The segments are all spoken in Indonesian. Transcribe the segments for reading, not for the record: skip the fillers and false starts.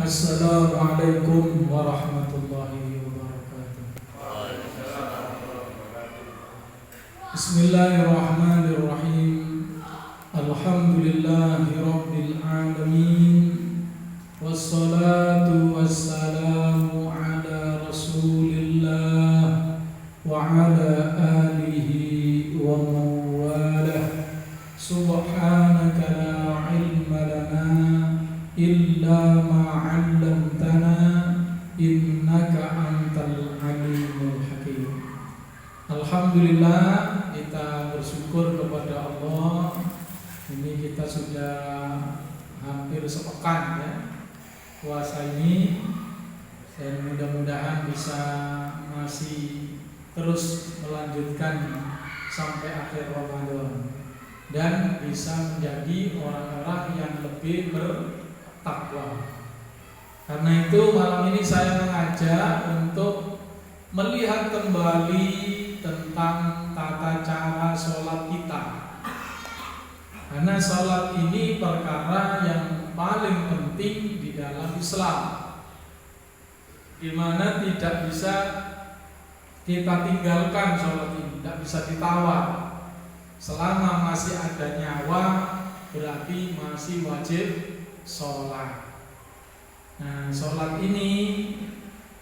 Assalamualaikum warahmatullahi wabarakatuh. Bismillahirrahmanirrahim. Alhamdulillahi rabbil alamin. Wassalatu wassalamu ala rasulillah wa ala alihi wa mawalah. Subhanaka la ilma lana illa ma 'allamtana innaka antal alimul hakim. Alhamdulillah, kita bersyukur kepada Allah. Ini kita sudah hampir sepekan ya puasa ini, dan mudah-mudahan bisa masih terus melanjutkan sampai akhir Ramadan dan bisa menjadi orang-orang yang lebih bertakwa. Karena itu malam ini saya mengajak untuk melihat kembali tentang tata cara sholat kita. Karena sholat ini perkara yang paling penting di dalam Islam, di mana tidak bisa kita tinggalkan sholat ini, tidak bisa ditawar. Selama masih ada nyawa, berarti masih wajib sholat. Nah, sholat ini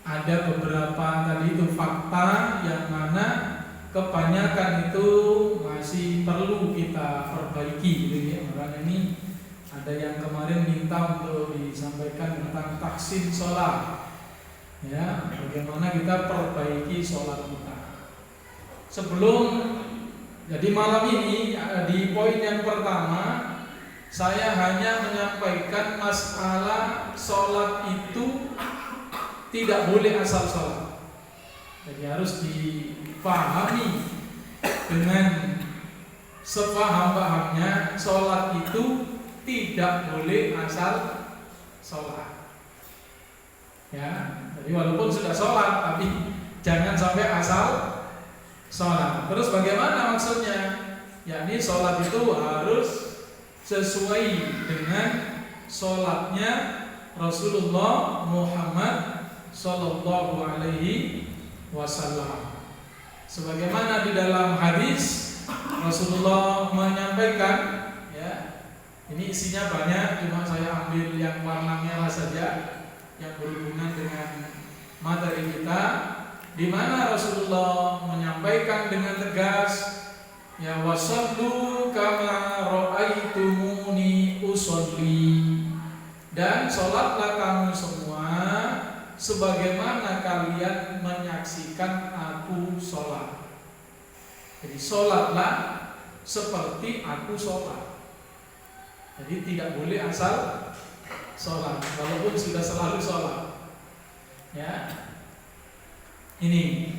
ada beberapa tadi itu fakta yang mana kebanyakan itu masih perlu kita perbaiki gitu ya. Makanya ini ada yang kemarin minta untuk disampaikan tentang tahsin sholat ya, bagaimana kita perbaiki sholat kita. Sebelum, jadi malam ini di poin yang pertama saya hanya menyampaikan masalah sholat itu tidak boleh asal sholat. Jadi harus dipahami dengan sepaham-pahamnya, sholat itu tidak boleh asal sholat. Ya, jadi walaupun sudah sholat, tapi jangan sampai asal sholat. Terus bagaimana maksudnya? Yakni sholat itu harus sesuai dengan sholatnya Rasulullah Muhammad Sallallahu Alaihi Wasallam. Sebagaimana di dalam hadis Rasulullah menyampaikan, ya, ini isinya banyak, cuma saya ambil yang warna merah saja yang berhubungan dengan materi kita, di mana Rasulullah menyampaikan dengan tegas, ya, wasallu kama ra'aitumuni usolli, dan sholatlah kamu semua sebagaimana kalian menyaksikan aku sholat. Jadi sholatlah seperti aku sholat. Jadi tidak boleh asal sholat, walaupun sudah selalu sholat. Ya, ini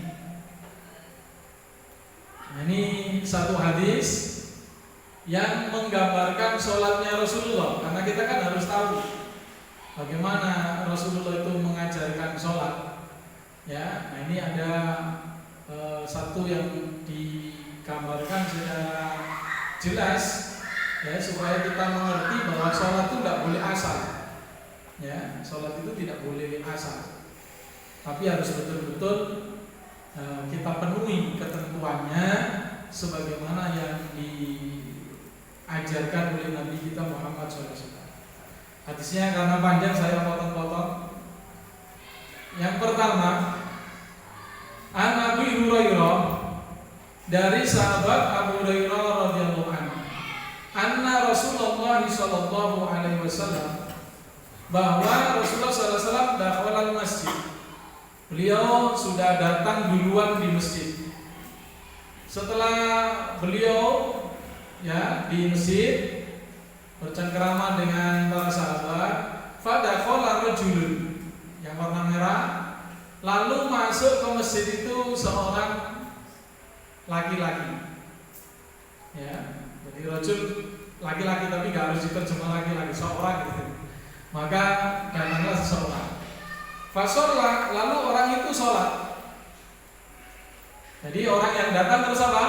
satu hadis yang menggambarkan sholatnya Rasulullah. Karena kita kan harus tahu bagaimana Rasulullah itu mengajarkan sholat. Ya, nah ini ada satu yang digambarkan secara jelas, ya, supaya kita mengerti bahwa sholat itu tidak boleh asal. Ya, sholat itu tidak boleh asal, tapi harus betul-betul kita penuhi ketentuannya sebagaimana yang diajarkan oleh Nabi kita Muhammad SAW. Hadisnya karena panjang saya potong-potong. Yang pertama, An Abi Hurairah, dari sahabat Abu Hurairah radhiyallahu anhu, anna Rasulullah sallallahu alaihi wasallam, bahwa Rasulullah sallallahu alaihi wasallam dakhala masjid. Beliau sudah datang duluan di masjid. Setelah beliau ya di masjid bercengkerama dengan para sahabat, fadakhala rajulun, yang warna merah, lalu masuk ke masjid itu seorang laki-laki. Ya, jadi rajul laki-laki, tapi nggak harus diterjemah laki-laki, seorang gitu. Maka datanglah seseorang. Fasolah, lalu orang itu sholat. Jadi orang yang datang terus apa?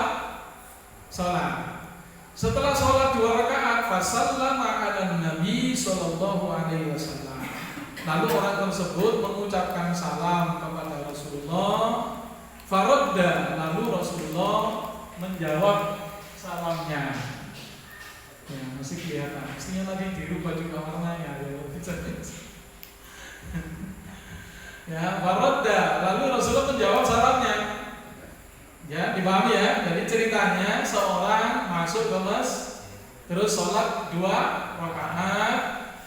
Sholat. Setelah sholat 2 rakaat, fasallama ala Nabi sallallahu alaihi wasallam. Lalu orang tersebut mengucapkan salam kepada Rasulullah. Faradda, lalu Rasulullah menjawab salamnya. Ya, masih kelihatan. Mestinya tadi dirubah juga warnanya ya. Ya, faradda, lalu Rasulullah menjawab salamnya. Ya, dipahami ya. Jadi ceritanya seorang masuk ke masjid, terus sholat 2 rakaat,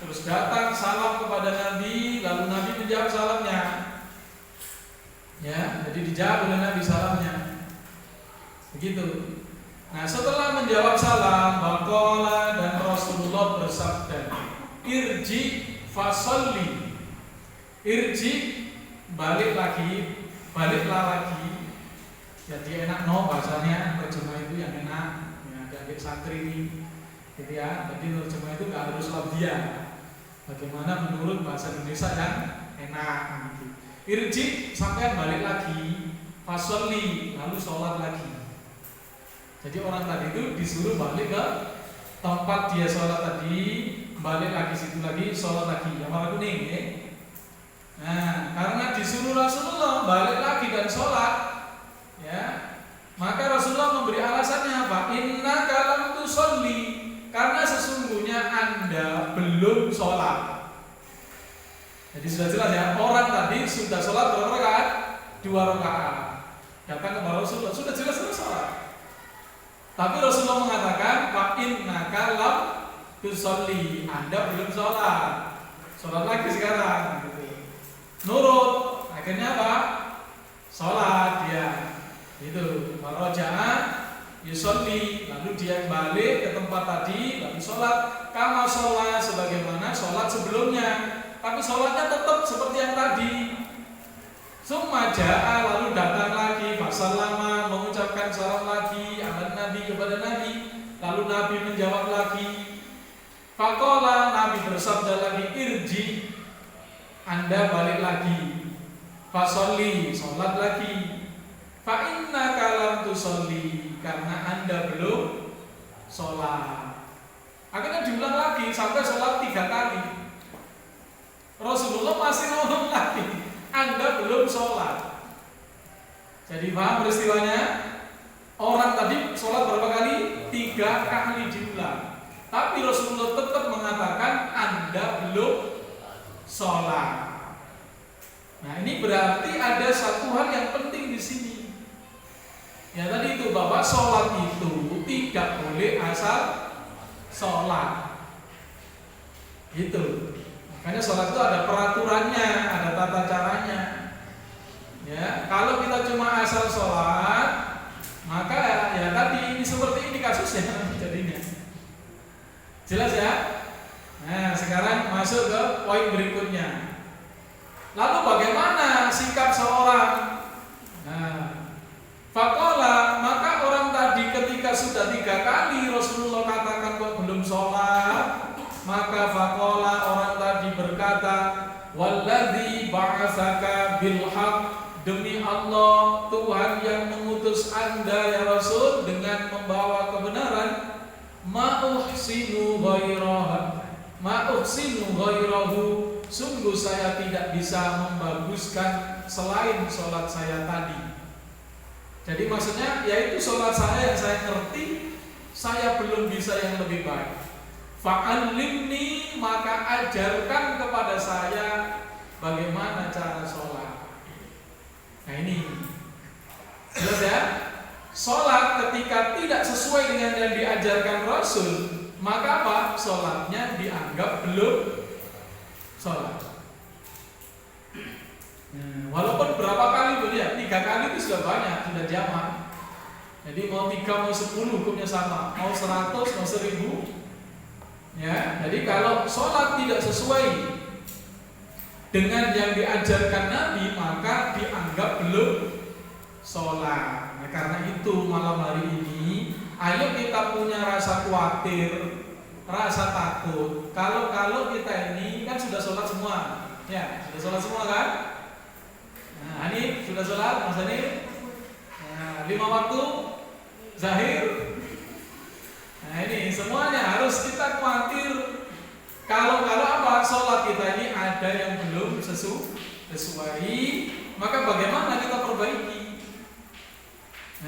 terus datang salam kepada Nabi, lalu Nabi menjawab salamnya. Ya, jadi dijawab oleh Nabi salamnya. Begitu. Nah, setelah menjawab salam, waqala, dan Rasulullah bersabda, irji fasolli. Irji, baliklah lagi. Jadi enak bahasanya, terjemah itu yang enak. Ya, adik santri ini, gitu ya. Jadi terjemah itu nggak harus labia. Bagaimana menurut bahasa Indonesia yang enak gitu. Irji, sampai balik lagi, fasolli, lalu sholat lagi. Jadi orang tadi itu disuruh balik ke tempat dia sholat tadi, balik lagi situ lagi, sholat lagi. Yang warna kuning ya. Nah, karena disuruh Rasulullah balik lagi dan sholat, ya, maka Rasulullah memberi alasannya apa? Innaka lam tusolli, karena sesungguhnya Anda belum sholat. Jadi sudah jelas ya, orang tadi sudah sholat berapa rakaat? 2 rakaat. Datang kepada Rasulullah, sudah jelas sholat. Tapi Rasulullah mengatakan, fa innaka lam tusolli, Anda belum sholat. Sholat lagi sekarang. Gitu. Nurut, akhirnya apa? Sholat dia. Itu. Faraja'a yusolli, lalu dia balik ke tempat tadi, lalu sholat. Kama sholat, sebagaimana sholat sebelumnya. Tapi sholatnya tetap seperti yang tadi. Summa ja'a, lalu datang lagi, fasallama, mengucapkan salam lagi, ala Nabi, kepada Nabi. Lalu Nabi menjawab lagi. Faqala, Nabi bersabda lagi, irji, Anda balik lagi. Fasolli, sholat lagi. Fa innaka lam tusolli, karena Anda belum sholat. Akhirnya diulang lagi sampai sholat 3 kali. Rasulullah masih ngomong lagi, Anda belum sholat. Jadi paham peristiwanya? Orang tadi sholat berapa kali? 3 kali diulang. Tapi Rasulullah tetap mengatakan Anda belum sholat. Nah, ini berarti ada satu hal yang penting di sini. Ya tadi itu, bahwa sholat itu tidak boleh asal sholat. Gitu. Makanya sholat itu ada peraturannya, ada tata caranya. Ya, kalau kita cuma asal sholat, maka ya tadi ini seperti ini kasusnya jadinya. Jelas ya? Nah, sekarang masuk ke poin berikutnya. Lalu bagaimana sikap seorang? Nah, faqala, maka orang tadi ketika sudah 3 kali Rasulullah katakan kok belum sholat, maka faqala, orang tadi berkata, walladzi ba'atsaka bil haqq, demi Allah Tuhan yang mengutus Anda ya Rasul dengan membawa kebenaran, ma'uhsinu ghairahu, sungguh saya tidak bisa membaguskan selain sholat saya tadi. Jadi maksudnya yaitu sholat saya yang saya ngerti, saya belum bisa yang lebih baik. Fa'allimni, maka ajarkan kepada saya bagaimana cara sholat. Nah ini jelas ya. Sholat ketika tidak sesuai dengan yang diajarkan Rasul, maka apa? Sholatnya dianggap belum sholat. Walaupun berapa kali bu ya, 3 kali itu sudah banyak, sudah jamak. Jadi mau 3 mau 10 hukumnya sama, mau 100 mau 1000. Ya, jadi kalau sholat tidak sesuai dengan yang diajarkan Nabi, maka dianggap belum sholat. Nah, karena itu malam hari ini, ayo kita punya rasa khawatir, rasa takut. Kalau kita ini kan sudah sholat semua, ya sudah sholat semua kan? Nah, ini sudah sholat, Mas Ani. Nah, 5 waktu, Zahir. Nah ini semuanya harus kita khawatir. Kalau apa? Sholat kita ini ada ada yang belum sesuai, maka bagaimana kita perbaiki?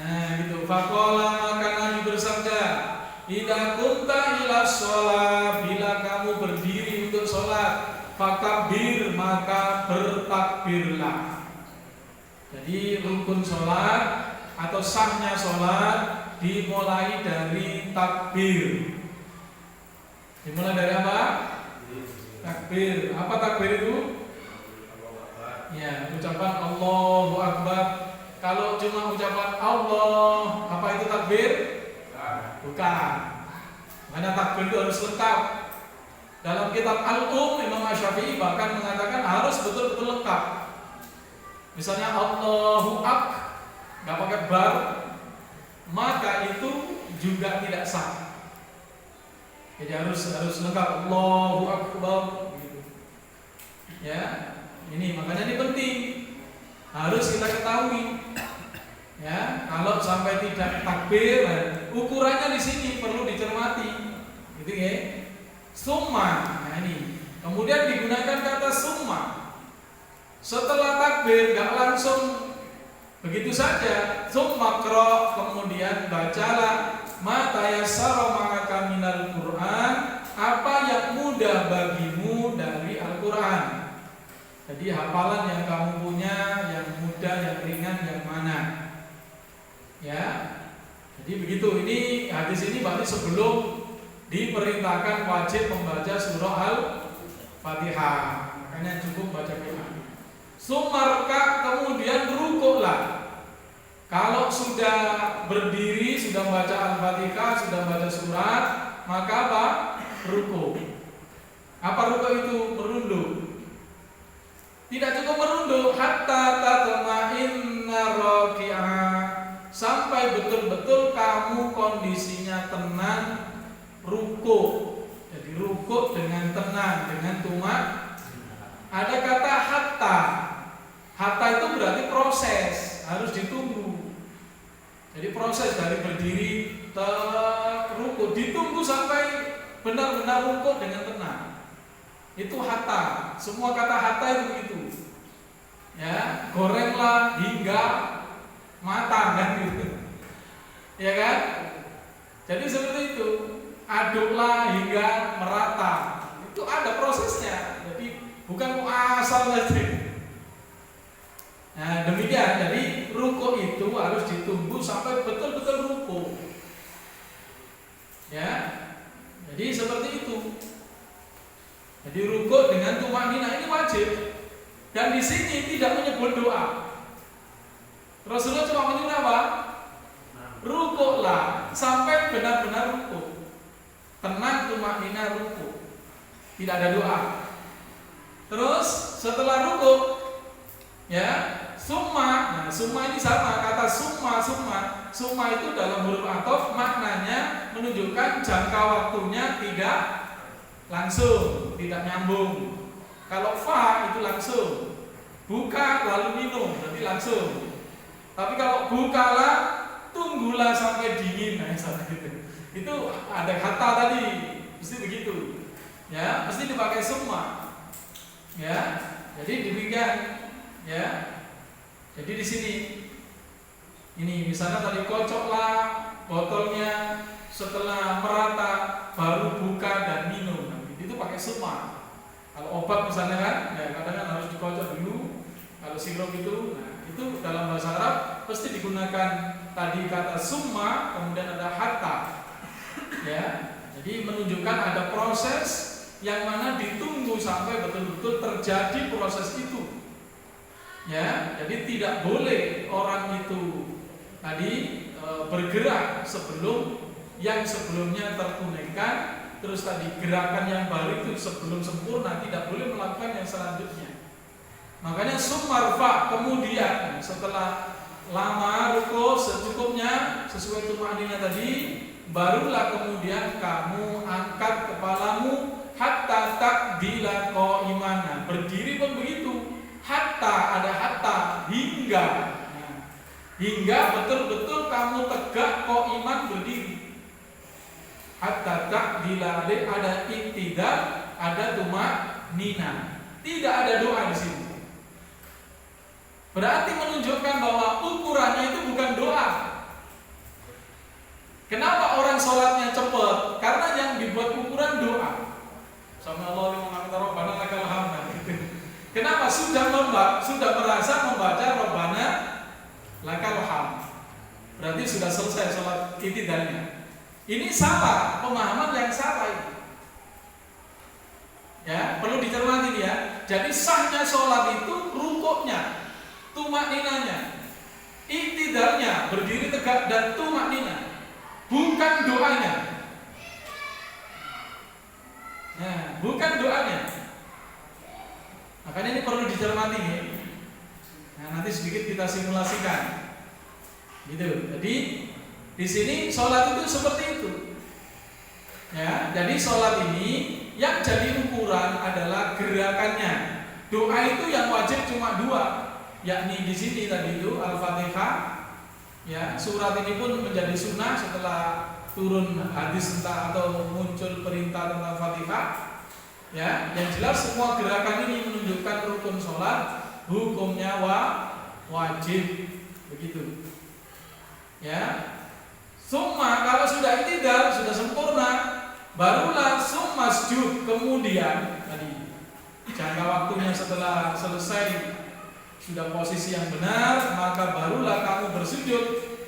Nah, gitu. Faqala, maka Nabi bersabda, idza kunta ila shalah, bila kamu berdiri untuk sholat, fakabbir, maka bertakbirlah. Jadi rukun sholat atau sahnya sholat dimulai dari takbir. Dimulai dari apa? Takbir. Apa takbir itu? Ya, ucapan Allahu Akbar. Kalau cuma ucapan Allah, apa itu takbir? Bukan. Karena takbir itu harus lengkap. Dalam kitab Al-Um, Imam Asy-Syafi'i bahkan mengatakan harus betul-betul lengkap. Misalnya Allahu Akbar, nggak pakai bar, maka itu juga tidak sah. Jadi harus lengkap Allahu Akbar gitu. Ya, ini makanya ini penting. Harus kita ketahui. Ya, kalau sampai tidak takbir, ukurannya di sini perlu dicermati. Gitu ya. Summa. Nah ini. Kemudian digunakan kata summa. Setelah takbir enggak langsung begitu saja. Summa qra, kemudian bacalah ma tayassara ma'aka minal Qur'an, apa yang mudah bagimu dari Al-Qur'an. Jadi hafalan yang kamu punya, yang mudah, yang ringan, yang mana? Ya. Jadi begitu. Ini hadis ini berarti sebelum diperintahkan wajib membaca surah Al-Fatihah. Makanya cukup baca Quran. Sumarka, kemudian rukuklah. Kalau sudah berdiri, sudah membaca Al-Fatihah, sudah membaca surat, maka apa? Rukuk. Apa rukuk itu? Merunduk. Tidak cukup merunduk, hatta tatma'inna raki'ah, sampai betul-betul kamu kondisinya tenang rukuk. Jadi rukuk dengan tenang, dengan tumak. Ada kata hatta. Hatta itu berarti proses, harus ditunggu. Jadi proses dari berdiri ke rukuk ditunggu sampai benar-benar rukuk dengan tenang. Itu hatta. Semua kata hatta itu begitu. Ya, gorenglah hingga matang kan gitu. Ya kan? Jadi seperti itu. Aduklah hingga merata. Itu ada prosesnya. Jadi bukan asal saja. Nah, demikian. Jadi rukuk itu harus ditunggu sampai betul-betul rukuk. Ya. Jadi seperti itu. Jadi rukuk dengan tumakninah ini wajib. Dan di sini tidak menyebut doa. Rasulullah cuma menyebut apa? Rukuklah sampai benar-benar rukuk. Tenang tumakninah rukuk. Tidak ada doa. Terus setelah rukuk, ya, summa. Nah, summa ini sama kata summa. Summa itu dalam huruf athof maknanya menunjukkan jangka waktunya tidak langsung, tidak nyambung. Kalau fa itu langsung, buka lalu minum, berarti langsung. Tapi kalau bukalah, tunggulah sampai dingin, nah gitu. Itu ada kata tadi, mesti begitu. Ya, mesti dipakai semua. Ya, jadi demikian. Ya, jadi di sini, ini misalnya tadi kocoklah botolnya, setelah merata baru buka dan minum. Itu pakai semua. Kalau obat misalnya kan, ya kadang-kadang harus dikocok dulu. Kalau sirup itu, nah itu dalam bahasa Arab pasti digunakan tadi kata summa, kemudian ada hatta. Ya, jadi menunjukkan ada proses yang mana ditunggu sampai betul-betul terjadi proses itu. Ya, jadi tidak boleh orang itu tadi bergerak sebelum yang sebelumnya tertunaikan. Terus tadi gerakan yang baru itu sebelum sempurna tidak boleh melakukan yang selanjutnya. Makanya sumarfa, kemudian setelah lama ruko secukupnya sesuai tumakninah tadi, barulah kemudian kamu angkat kepalamu hatta takdila qa'iman. Berdiri pun begitu. Hatta, ada hatta, hingga. Nah, hingga betul-betul kamu tegak qa'iman berdiri. Hatta takdila, ada iktidal, ada tumakninah. Tidak ada doa di sini. Berarti menunjukkan bahwa ukurannya itu bukan doa. Kenapa orang sholatnya cepat? Karena yang dibuat ukuran doa. Sama Allah liman hamida rabbana lakal hamd. Kenapa? Sudah merasa membaca Rabbana lakal hamd. Berarti sudah selesai sholat i'tidalnya. Ini salah, pemahaman yang salah ini. Ya, perlu dicermati ya. Jadi sahnya sholat itu rukuknya, tumakninanya, i'tidalnya, berdiri tegak dan tumaknina, bukan doanya. Nah, bukan doanya. Makanya ini perlu dicermati ya. Nah, nanti sedikit kita simulasikan. Gitu. Jadi di sini sholat itu seperti itu. Ya, jadi sholat ini yang jadi ukuran adalah gerakannya. Doa itu yang wajib cuma dua, yakni di sini tadi itu Al-Fatihah. Ya, surat ini pun menjadi sunnah setelah turun hadis tentang atau muncul perintah tentang Fatihah. Ya, yang jelas semua gerakan ini menunjukkan rukun sholat, hukumnya wajib, begitu. Ya, summa kalau sudah i'tidal, sudah sempurna, barulah summa sujud, kemudian tadi jangka waktunya setelah selesai sudah posisi yang benar, maka barulah kamu bersujud.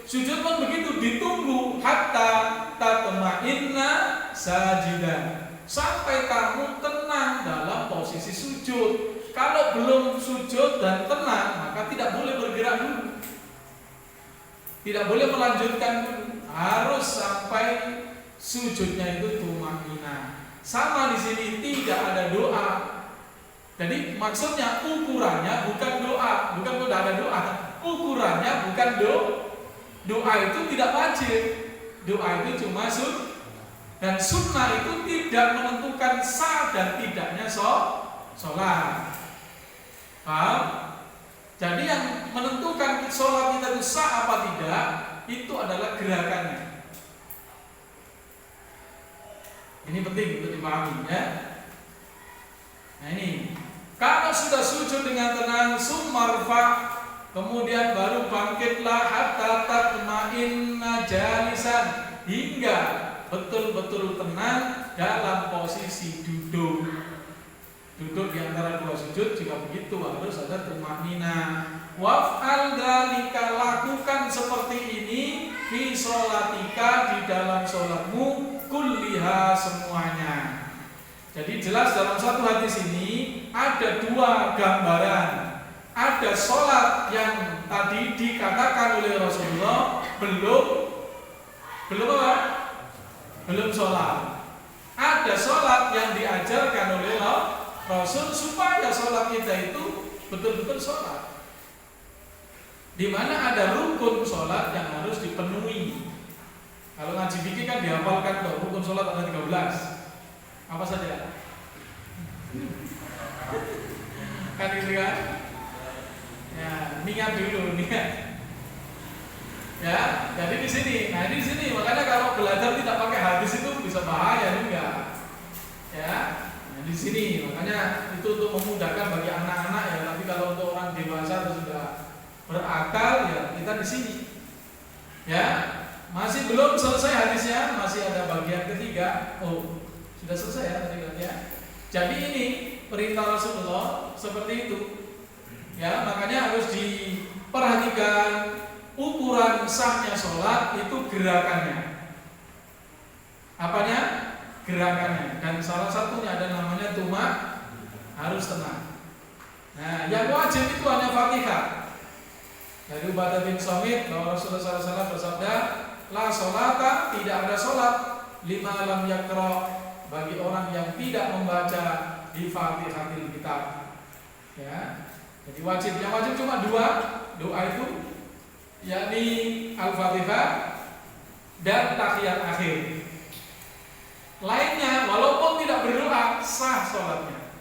Sujud pun begitu, ditunggu hatta tatma'inna sajidan, sampai kamu tenang dalam posisi sujud. Kalau belum sujud dan tenang, maka tidak boleh bergerak dulu, tidak boleh melanjutkan dulu, harus sampai sujudnya itu tumaknina. Sama di sini tidak ada doa. Jadi maksudnya ukurannya bukan doa, bukan tidak ada doa. Ukurannya bukan doa. Doa itu tidak wajib. Doa itu cuma dan sunnah itu tidak menentukan sah dan tidaknya sholat. Paham? Jadi yang menentukan sholat kita itu sah apa tidak itu adalah gerakannya. Ini penting untuk dipahami ya. Nah ini, kalau sudah sujud dengan tenang, summarfa, kemudian baru bangkitlah hatta tatma'inna jalisan, hingga betul-betul tenang dalam posisi duduk. Duduk di antara dua sujud, jika begitu harus ada tumaknina. Waf'al dzalika, lakukan seperti ini fi sholatika, di dalam sholatmu, kulliha, semuanya. Jadi jelas dalam satu hadis ini ada dua gambaran. Ada sholat yang tadi dikatakan oleh Rasulullah belum apa? Belum sholat. Ada sholat yang diajarkan oleh Rasul supaya sholat kita itu betul-betul sholat, di mana ada rukun sholat yang harus dipenuhi. Kalau ngaji fikih kan dihafalkan tuh, rukun sholat ada 13. Apa saja? Kan gitu kan? Ya, niat dulu, niat. Ya, jadi di sini. Nah, di sini makanya kalau belajar tidak pakai hadis itu bisa bahaya juga. Ya. Di sini makanya itu untuk memudahkan bagi anak-anak ya, tapi kalau untuk orang dewasa atau sudah berakal ya kita di sini. Ya, masih belum selesai hadisnya, masih ada bagian ketiga. Oh, sudah selesai ya tadi kan ya. Jadi ini perintah Rasulullah seperti itu. Ya, makanya harus diperhatikan ukuran sahnya sholat itu gerakannya. Apanya? Gerakannya, dan salah satunya ada namanya tumak, harus tenang. Nah, yang wajib itu hanya Fatihah. Dari Ubadah bin Samit bahwa Rasulullah SAW bersabda, la sholata, tidak ada sholat lima lam yakra, bagi orang yang tidak membaca di Fatihatil Kitab. Ya, jadi wajib. Yang wajib cuma dua doa itu, yakni Al-Fatihah dan tahiyat akhir. Lainnya walaupun tidak berdoa sah sholatnya.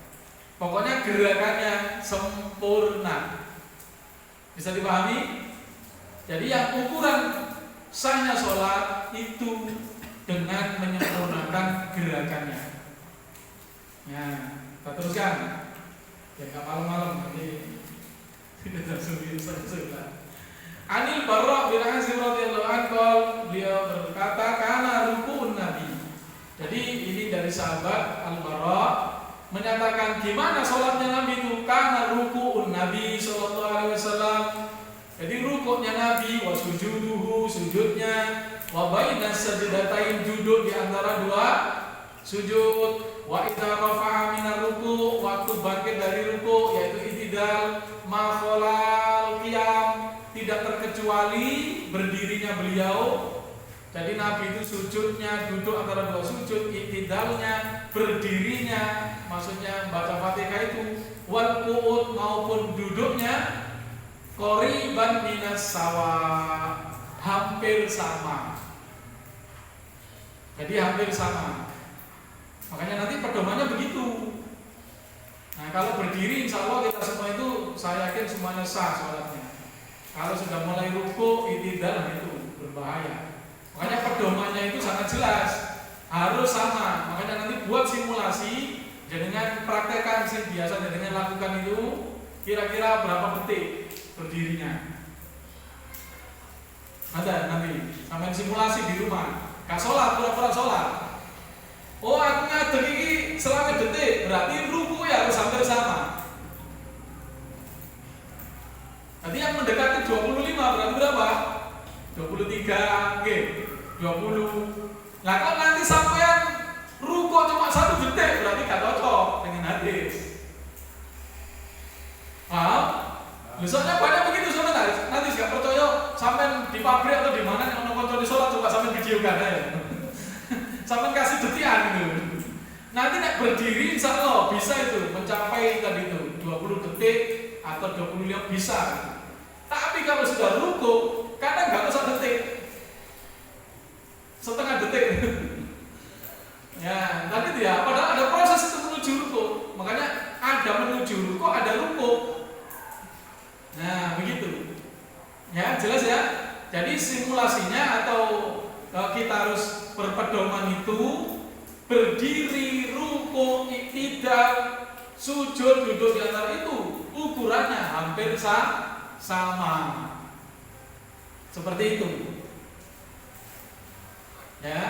Pokoknya gerakannya sempurna. Bisa dipahami? Jadi yang ukuran sahnya sholat itu dengan menyempurnakan gerakannya. Ya, kita teruskan. Ya nggak malam-malam nanti tidak langsung sebelah. Anil Barra bin Azib radhiyallahu anhu, beliau berkata karena ruku'un Nabi. Jadi ini dari sahabat Al-Barra menyatakan gimana sholatnya Nabi itu, karena ruku'un Nabi sallallahu alaihi wasallam. Jadi rukuknya Nabi, wa sujuduhu, sujudnya, wa bainas sajdatain, duduk di antara dua sujud, wa idza rafa'a minar ruku', waktu bangkit dari ruku' yaitu i'tidal, ma khalal qiyam, tidak terkecuali berdirinya beliau. Jadi Nabi itu sujudnya duduk antara dua sujud, i'tidalnya berdirinya, maksudnya baca Fatihah itu, wal qu'ud maupun duduknya, qoriban minas sawa, hampir sama. Jadi hampir sama. Makanya nanti pedomannya begitu. Nah kalau berdiri insya Allah kita semua itu, saya yakin semuanya sah sholatnya. Kalau sudah mulai ruku, i'tidal itu berbahaya. Makanya pedomannya itu sangat jelas, harus sama. Makanya nanti buat simulasi, dengan praktekkan sih biasa dengan lakukan itu, kira-kira berapa detik berdirinya. Ada nanti sampai simulasi di rumah. Gak sholat, pura-pura sholat. Oh aku ngadeg ini selama detik, berarti ruku ya harus hampir sama. Nanti yang mendekati 25 berarti berapa? 23, oke, 20. Nah kalau nanti sampean ruku cuma 1 detik, berarti gak cocok dengan hadis. Paham? Misalnya banyak begitu sebenarnya. Nanti gak percaya sampean di pabrik atau di mana yang nonton di sholat, coba sampean videokan ya. Sampai kasih detian gitu. Nanti nek berdiri insya Allah bisa itu mencapai tadi itu 20 detik atau 25 bisa. Tapi kalau sudah ruku, kadang nggak usah detik, setengah detik. Ya, tadi itu ya. Padahal ada proses itu menuju ruku. Makanya ada menuju ruku, ada ruku. Nah, begitu. Ya, jelas ya. Jadi simulasinya atau kita harus berpedoman itu berdiri, ruku, i'tidal, sujud, duduk di antara itu ukurannya hampir sama. Seperti itu. Ya.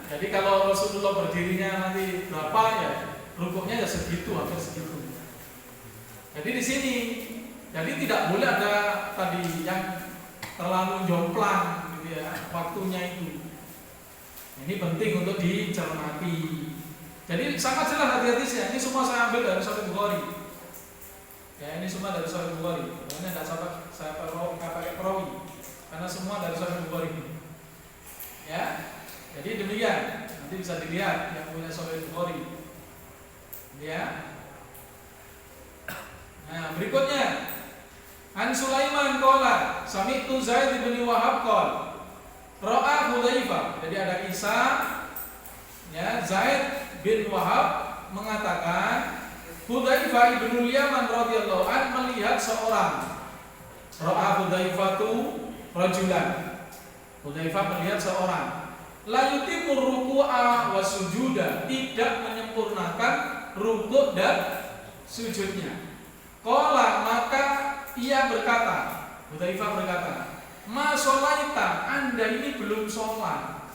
Jadi kalau Rasulullah berdirinya nanti berapa ya, rukuknya ya segitu, hampir segitu. Jadi di sini, jadi tidak boleh ada tadi yang terlalu jomplang gitu ya, waktunya itu. Ini penting untuk dicermati. Jadi sangat jelas hati-hatinya. Ini semua saya ambil dari Sahih Bukhari. Ya ini semua dari Sahih Bukhari. Makanya tidak saya pakai perawi, karena semua dari Sahih Bukhari. Ya, jadi demikian. Nanti bisa dilihat yang punya Sahih Bukhari. Ya. Nah berikutnya, An Sulaiman qala sami'tu Zaid bin Wahab qala Ra'a Hudzaifah. Jadi ada kisah ya, Zaid bin Wahab mengatakan Hudzaifah ibnu Yaman radhiyallahu an melihat seorang. Ra'a Hudzaifatu rajulan. Hudzaifah melihat seorang la yutimur ruku'a wa sujuda, tidak menyempurnakan rukuk dan sujudnya. Qala, maka ia berkata, Hudzaifah berkata, ma sholaita, Anda ini belum sholat.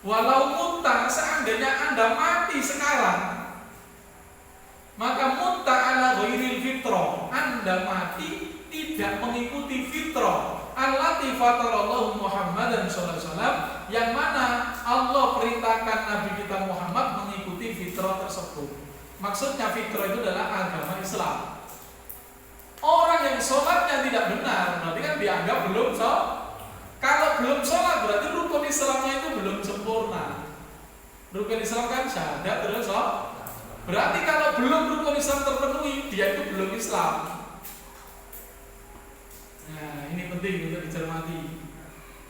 Walau mutta, seandainya Anda mati sekarang, maka mutta ala ghairil fitrah, Anda mati tidak mengikuti fitrah allati fatarallahu Muhammadan sallallahu alaihi wasallam, yang mana Allah perintahkan Nabi kita Muhammad mengikuti fitrah tersebut. Maksudnya fitrah itu adalah agama Islam. Orang yang sholatnya tidak benar berarti kan dianggap belum sholat. Kalau belum sholat berarti rukun Islamnya itu belum sempurna. Rukun Islam kan syahadat terus sholat. Berarti kalau belum rukun Islam terpenuhi, dia itu belum Islam. Nah ini penting untuk dicermati.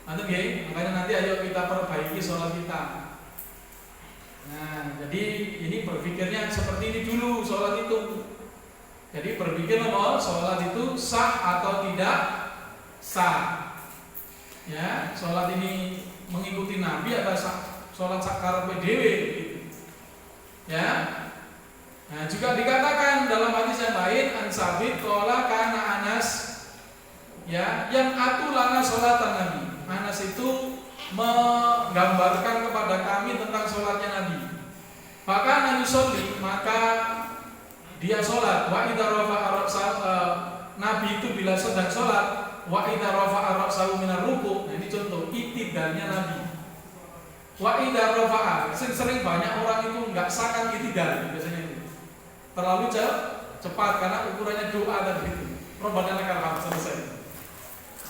Nanti ya, makanya nanti ayo kita perbaiki sholat kita. Nah jadi ini berpikirnya seperti ini dulu sholat itu. Jadi berpikir bahwa sholat itu sah atau tidak sah. Ya, sholat ini mengikuti Nabi atau sholat sakar PDW gitu. Ya. Nah, juga dikatakan dalam dalam hadis yang lain an Sabit qala kana Anas ya yang atulana sholatan Nabi. Anas itu menggambarkan kepada kami tentang sholatnya Nabi. Maka Nabi sholli, maka dia sholat. Wa idza rafa'a Nabi itu bila sedang sholat, wa idza rafa'a ra'sahu minar ruku'. Nah ini contoh itidalnya Nabi. Wa idza rafa'a, sering banyak orang itu enggak sakan itidal biasanya itu. Terlalu cepat karena ukurannya doa dan begitu. Rabbana lakal hamd selesai.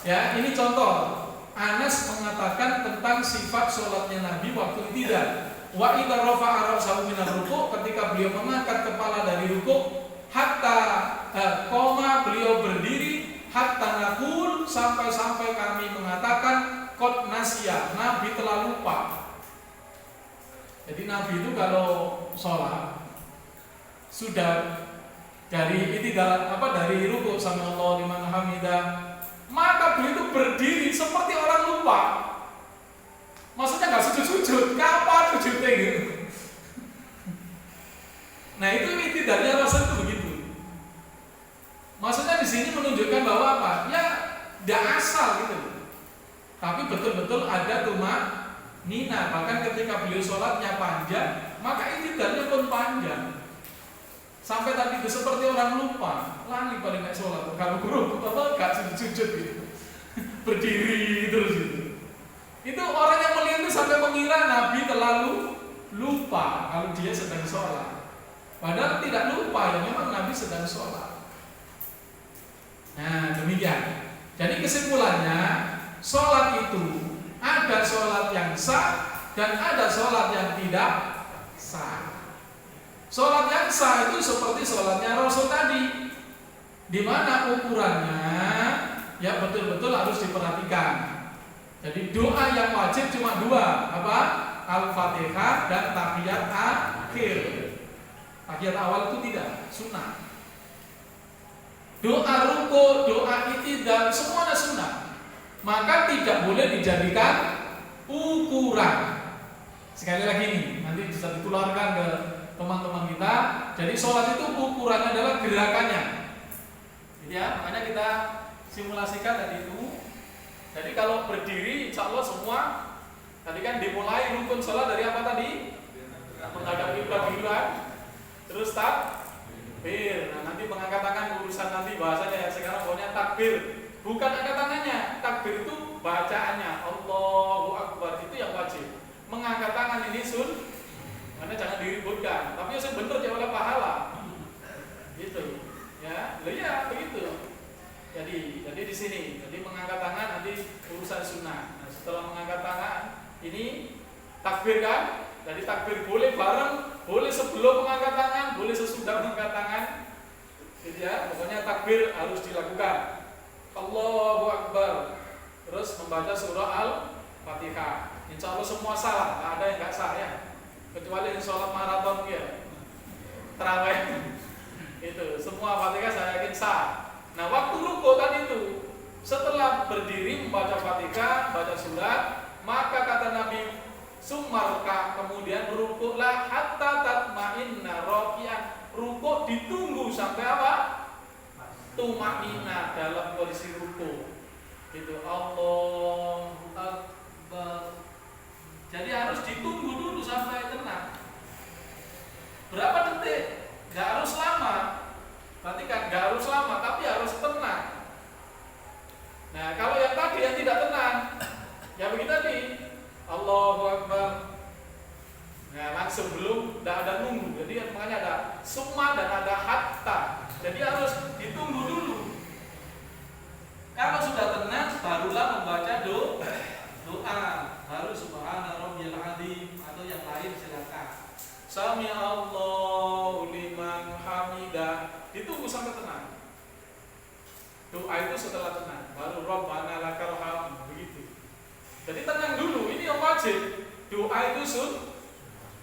Ya, ini contoh. Anas mengatakan tentang sifat sholatnya Nabi waktu itidal. Wa idza rafa'a ra'sahu minar ruku', ketika beliau mengangkat kepala dari ruku', hatta koma beliau berdiri hatta naqul sampai kami mengatakan qad nasya, Nabi telah lupa. Jadi Nabi itu kalau sholat sudah dari itidal dari ruku' sami'allahu liman hamidah, maka beliau itu berdiri seperti orang lupa. Maksudnya nggak sujud-sujud, kapan sujudnya gitu. Nah itu itidalnya Rasul itu begitu. Maksudnya di sini menunjukkan bahwa apa? Ya tidak asal gitu. Tapi betul-betul ada tumanina. Bahkan ketika beliau sholatnya panjang, maka itidalnya pun panjang. Sampai tadi itu seperti orang lupa, lali paling naik sholat. Kalau guru apa gak sujud-sujud gitu, berdiri terus gitu. Itu orang yang melihat itu sampai mengira Nabi terlalu lupa kalau dia sedang sholat. Padahal tidak lupa, ya memang Nabi sedang sholat. Nah demikian. Jadi kesimpulannya, sholat itu ada sholat yang sah dan ada sholat yang tidak sah. Sholat yang sah itu seperti sholatnya Rasul tadi, di mana ukurannya ya betul-betul harus diperhatikan. Jadi doa yang wajib cuma dua, apa? Al-Fatihah dan tahiyat akhir. Tahiyat awal itu tidak, sunnah. Doa ruku, doa itidal, semuanya sunnah. Maka tidak boleh dijadikan ukuran. Sekali lagi nih, nanti bisa ditularkan ke teman-teman kita. Jadi sholat itu ukurannya adalah gerakannya. Jadi ya, makanya kita simulasikan tadi itu. Jadi kalau berdiri, insya Allah semua. Tadi kan dimulai rukun sholat dari apa tadi? Menghadap kiblat duluan. Terus takbir. Nah nanti mengangkat tangan urusan nanti bahasanya ya. Sekarang pokoknya takbir. Bukan angkat tangannya. Takbir itu bacaannya. Allahu Akbar itu yang wajib. Mengangkat tangan ini karena jangan diributkan. Tapi yang benar jangan oleh pahala. Gitu. Ya, ya begitu. Jadi di sini, jadi mengangkat tangan nanti urusan sunnah. Nah, setelah mengangkat tangan, ini takbir kan? Jadi takbir boleh bareng, boleh sebelum mengangkat tangan, boleh sesudah mengangkat tangan. Gitu ya, pokoknya takbir harus dilakukan. Allahu Akbar. Terus membaca surah Al-Fatihah. Insya Allah semua salah, nggak ada yang nggak sah ya. Kecuali yang sholat maraton ya, terawih. Itu semua Fatihah saya yakin sah. Nah waktu ruku kan itu setelah berdiri membaca Fatihah, baca surat, maka kata Nabi sumarka kemudian rukuklah hatta tatma'inna raki'an. Rukuk ditunggu sampai apa? Tuma'inna dalam kondisi ruku. Itu Allahu Akbar. Jadi harus ditunggu dulu sampai tenang. Berapa detik? Gak harus lama. Perhatikan, gak harus lama, tapi harus tenang. Nah, kalau yang tadi yang tidak tenang, ya begitu tadi, Allahu Akbar. Nah, langsung belum, tidak ada nunggu. Jadi makanya ada summa dan ada hatta. Jadi harus ditunggu dulu. Kalau sudah tenang, barulah membaca doa. Baru subhana rabbiyal azim atau yang lain silakan. Sami Allahu liman hamidah. Ditunggu sampai tenang. Doa itu setelah tenang, baru Rabbana lakal hamd begitu. Jadi tenang dulu, ini yang wajib. Doa itu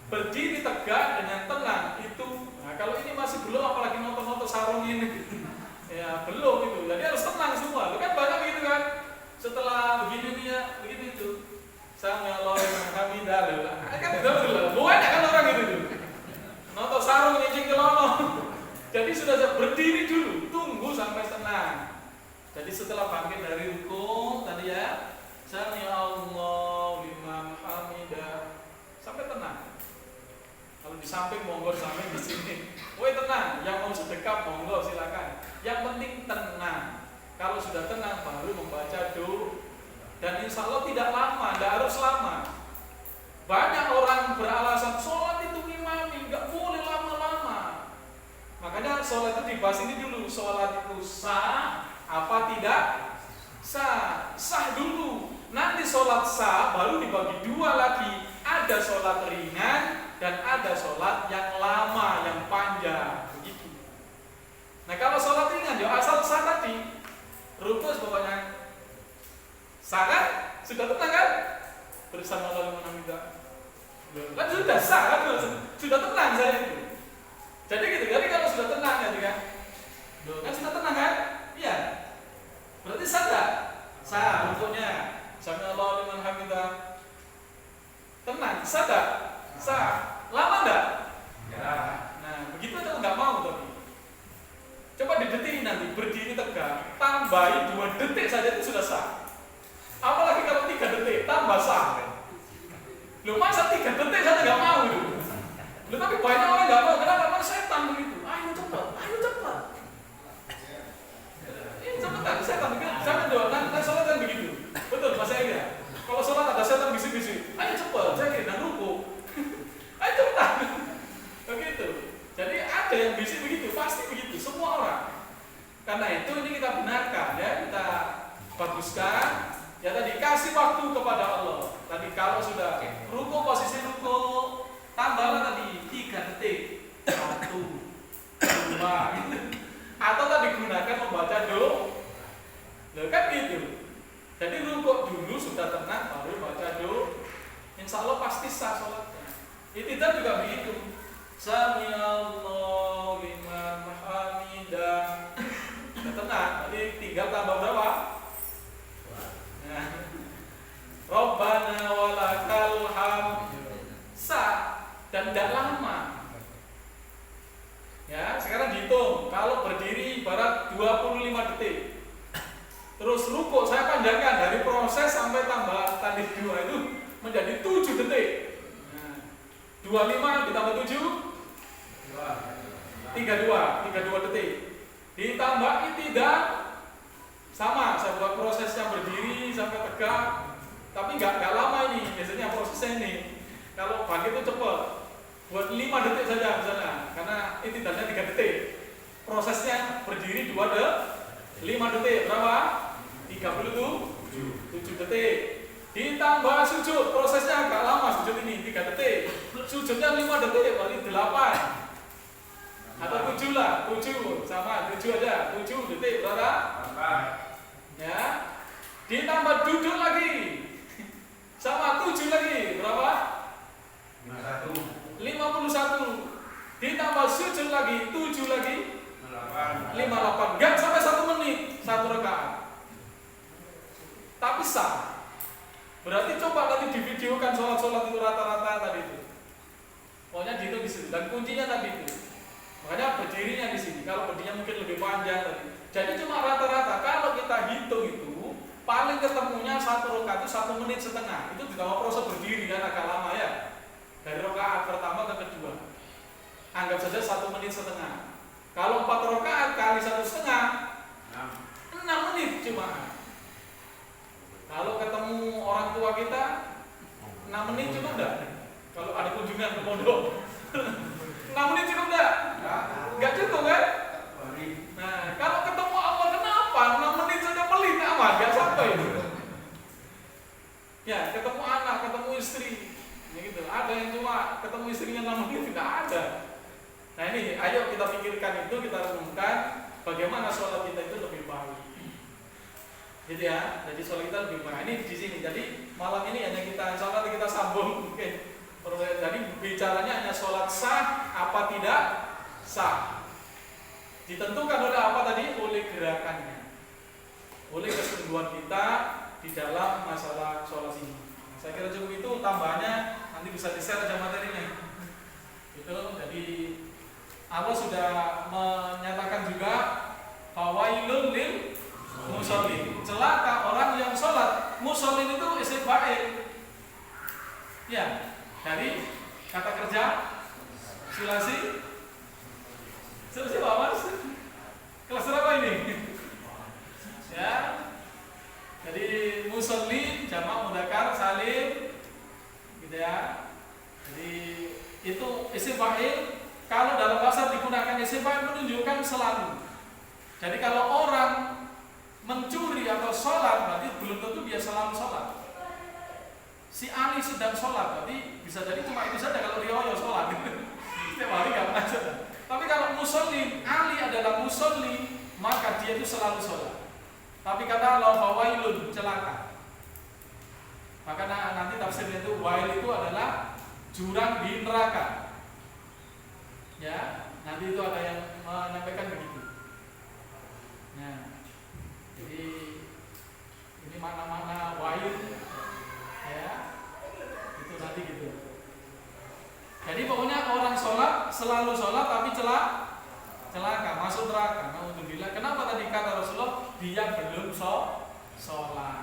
berdiri tegak dengan tenang itu. Nah, kalau ini masih belum, apalagi nonton sarung ini, ya belum itu. Jadi harus tenang semua. Lu kan banyak gitu kan. Setelah begini nih ya, begitu itu. Sami Allahu liman hamidah. Kan itu banyak kan orang gitu. Nonton sarung nyicing kelono. Jadi sudah berdiri dulu, tunggu sampai tenang. Jadi setelah bangkit dari rukuk tadi ya, Sami Allahu liman hamidah, sampai tenang. Kalau di samping monggo, di samping di sini. Woi tenang, yang mau sedekap monggo silakan. Yang penting tenang. Kalau sudah tenang baru membaca doa. Dan insya Allah tidak lama, tidak harus lama. Banyak orang beralasan sholat itu ngimami, nggak boleh lama-lama. Makanya sholat itu dibahas ini dulu. Sholat itu sah apa tidak? Sah. Sah dulu. Nanti sholat sah baru dibagi dua lagi. Ada sholat ringan dan ada sholat yang lama, yang panjang. Begitu. Nah kalau sholat ringan ya asal sah tadi. Rukuk pokoknya sah kan? Sudah tenang kan? Bersama Allah liman hamidah. Kan sudah sah kan? Sudah tenang saya itu. Jadi gitu. Jadi kalau sudah tenang ya kan? Kan sudah tenang kan? Iya. Berarti sah tak? Sah rukuknya. Sami Allah liman hamidah. Tenang, sah tak? Sah. Lama enggak? Ya. Nah, begitu aja enggak mau tapi. Coba didetik nanti berdiri tegak, tambahi 2 detik saja itu sudah sah. Apalagi kalau 3 detik tambah sah. Loh masa 3 detik saja nggak mau itu? Loh tapi banyak orang nggak mau, kenapa? Karena setan begitu. Ayo cepat, ayo cepat. Ini cepetan, setan begitu. Jangan doang, nanti sholat kan begitu. Betul, Mas Ega. Kalau sholat ada setan bisik-bisik, ayo cepat, saya kira ruku. Ayo cepat. Begitu. Jadi ada yang bisik begitu, pasti begitu, semua orang. Karena itu ini kita benarkan ya, kita baguskan. Ya tadi kasih waktu kepada Allah. Tadi kalau sudah ruku, posisi ruku, tambahlah tadi 3 detik, 1, 2, atau tadi gunakan membaca doa. Loh kan gitu. Jadi ruku dulu sudah tenang, baru baca doa. Insya Allah pasti sah sholatnya. Iktidal juga begitu. Sami Allahu liman hamidah. Sudah tenang. Jadi tinggal tambah berapa? Rabbana walakal hamd. Sah dan tidak lama. Ya, sekarang dihitung. Kalau berdiri ibarat 25 detik. Terus rukuk saya panjangkan dari proses sampai tambah tadi 2 itu menjadi 7 detik. Nah, 25 ditambah 7 32 detik. Ditambah iktidal sama, saya buat prosesnya berdiri sampai tegak, tapi nggak lama ini, biasanya prosesnya ini. Kalau bangkit itu cepat, buat 5 detik saja misalnya, karena iktidalnya 3 detik. Prosesnya berdiri 5 detik, berapa? 37 detik. Ditambah sujud, prosesnya agak lama sujud ini, 3 detik. Sujudnya 5 detik, berarti 8. Atau 7 lah, 7 sama 7 aja, 7 detik berapa? Ya, ditambah duduk lagi sama 7 lagi berapa? 51. Ditambah sujud lagi 7 lagi 58. Enggak sampai 1 menit 1 rakaat. Tapi sah. Berarti coba tadi divideokan sholat-sholat itu rata-rata tadi itu. Pokoknya dihitung di situ. Dan kuncinya tadi itu. Makanya berdirinya di sini. Kalau berdirinya mungkin lebih panjang tadi. Jadi cuma rata-rata. Kalau kita hitung itu, paling ketemunya 1 rakaat itu 1 menit setengah. Itu ditambah proses berdiri kan agak lama ya. Dari rakaat pertama ke kedua. Anggap saja 1 menit setengah. Kalau 4 rakaat kali 1,5, 6 menit cuma. Kalau ketemu orang tua kita 6 menit cukup enggak? Kalau ada kunjungan ke pondok 6 menit cukup enggak? Enggak cukup kan? Nah, kalau ketemu Allah kenapa? 6 menit saja pelit amat, enggak sampai. Ya, ketemu anak, ketemu istri. Ya gitu. Ada yang cuma ketemu istrinya 6 menit tidak ada. Nah ini, ayo kita pikirkan itu, kita renungkan bagaimana sholat kita itu lebih baik. Gitu ya, jadi sholat kita lebih baik. Ini di sini. Jadi malam ini hanya kita, insya Allah kita sambung. Oke. Jadi bicaranya hanya sholat sah apa tidak sah. Ditentukan oleh apa tadi? Oleh gerakannya, oleh kesungguhan kita di dalam masalah sholat ini. Saya kira cukup itu. Tambahannya nanti bisa di-share aja materinya. Itu jadi Allah sudah menyatakan juga fawailun lil musallin. Celaka orang yang sholat. Musallin itu isim fa'il. Ya, dari kata kerja sulasi. Sulasi apa Mas? Kelas berapa ini? Ya. Jadi musallin jamak mudzakkar salim gitu ya. Jadi itu isim fa'il. Kalau dalam bahasa digunakan isim fa'il menunjukkan selalu. Jadi kalau orang mencuri atau sholat berarti belum tentu dia selalu sholat. Si Ali sedang sholat berarti bisa jadi cuma itu saja kalau dia sholat. Setiap hari nggak pernah sholat. Tapi kalau musolli, Ali adalah musolli, maka dia itu selalu sholat. Tapi kata Allah fawailun, celaka. Maka nanti tafsirnya itu wail itu adalah jurang di neraka. Ya, nanti itu ada yang menyampaikan begitu. Nah, jadi ini makna-makna wail, ya, itu nanti gitu. Jadi pokoknya orang sholat selalu sholat tapi celaka masuk neraka. Alhamdulillah. Kenapa tadi kata Rasulullah dia belum sholat?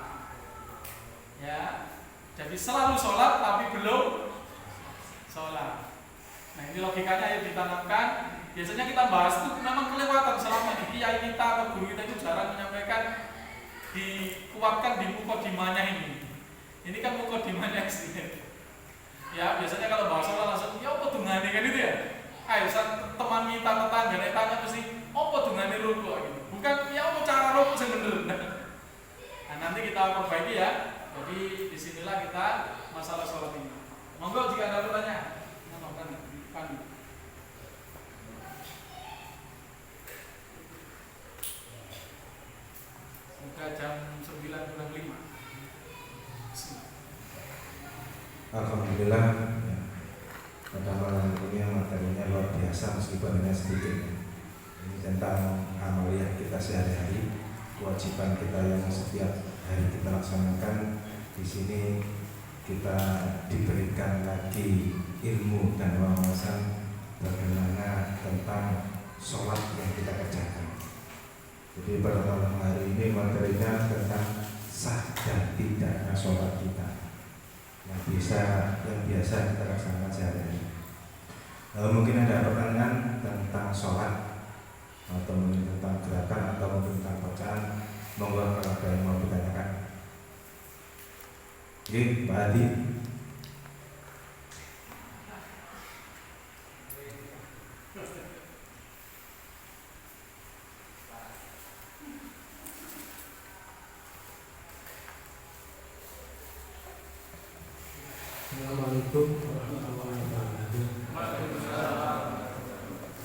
Ya, jadi selalu sholat tapi belum sholat. Nah ini logikanya yang ditanamkan. Biasanya kita bahas itu memang kelewatan selama ini. Kiai kita atau guru kita itu jarang menyampaikan, dikuatkan di mukodimanya ini. Ini kan mukodimanya sih. Ya biasanya kalau bahas sholat langsung ya apa dungane kan itu ya. Ayo teman kita tetangga tanya mesti apa dungane rukuk gitu. Bukan ya apa cara rukuk yang bener. Nah nanti kita perbaiki ya. Jadi disinilah kita masalah sholat ini. Monggo jika ada pertanyaan. Semoga jam 9:05. Alhamdulillah ya. Pada malam ini materinya luar biasa meskipun hanya sedikit. Ini tentang amaliyah kita sehari-hari, kewajiban kita yang setiap hari kita laksanakan. Di sini kita diberikan lagi ilmu dan wawasan bagaimana tentang sholat yang kita kerjakan. Jadi pada malam hari ini materinya tentang sah dan tidaknya sholat kita yang biasa kita laksanakan sehari-hari. Mungkin ada pertanyaan tentang sholat atau mungkin tentang gerakan atau mungkin tentang bacaan. Monggo kalau ada yang mau ditanyakan. Oke, Pak Adi. Assalamualaikum warahmatullahi wabarakatuh.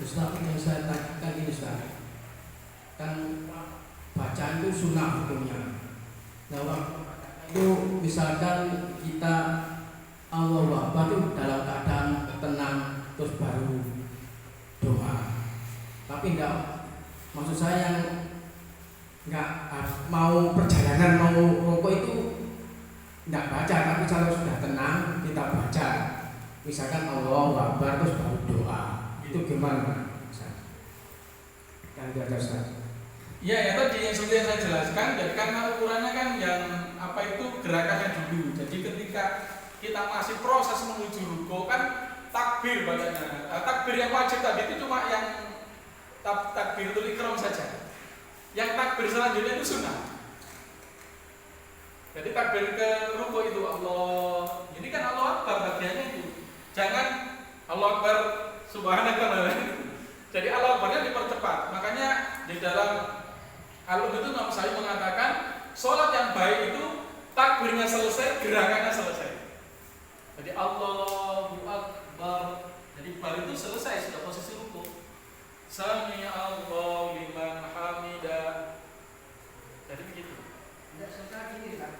Ustaz, yang saya tanyakan ini Ustaz, kan bacaan itu sunnah hukumnya. Nah, itu misalkan kita Allahu Akbar itu dalam keadaan tenang terus baru doa. Tapi enggak, maksud saya yang enggak mau perjalanan mau rokok itu enggak baca, tapi kalau sudah tenang kita baca. Misalkan Allahu Akbar terus baru doa. Itu gimana? Yang Ustaz. Ya, ya tadi yang seperti yang saya jelaskan. Jadi karena ukurannya kan yang apa itu gerakannya dulu. Jadi ketika kita masih proses menuju ruko kan takbir bacanya. Takbir yang wajib tadi itu cuma yang takbir itu ikram saja. Yang takbir selanjutnya itu sunnah. Jadi takbir ke ruko itu Allah. Ini kan Allah Akbar bagiannya itu. Jangan Allah Akbar subhanallah. Jadi Allah Akbarnya dipercepat. Makanya di dalam Al-Qur'an itu Imam Syafi'i mengatakan sholat yang baik itu takbirnya selesai, gerakannya selesai. Jadi Allahu Akbar. Jadi bar itu selesai sudah posisi ruku. Sami Allahu liman hamidah. Jadi begitu. Tidak selesai gini kan?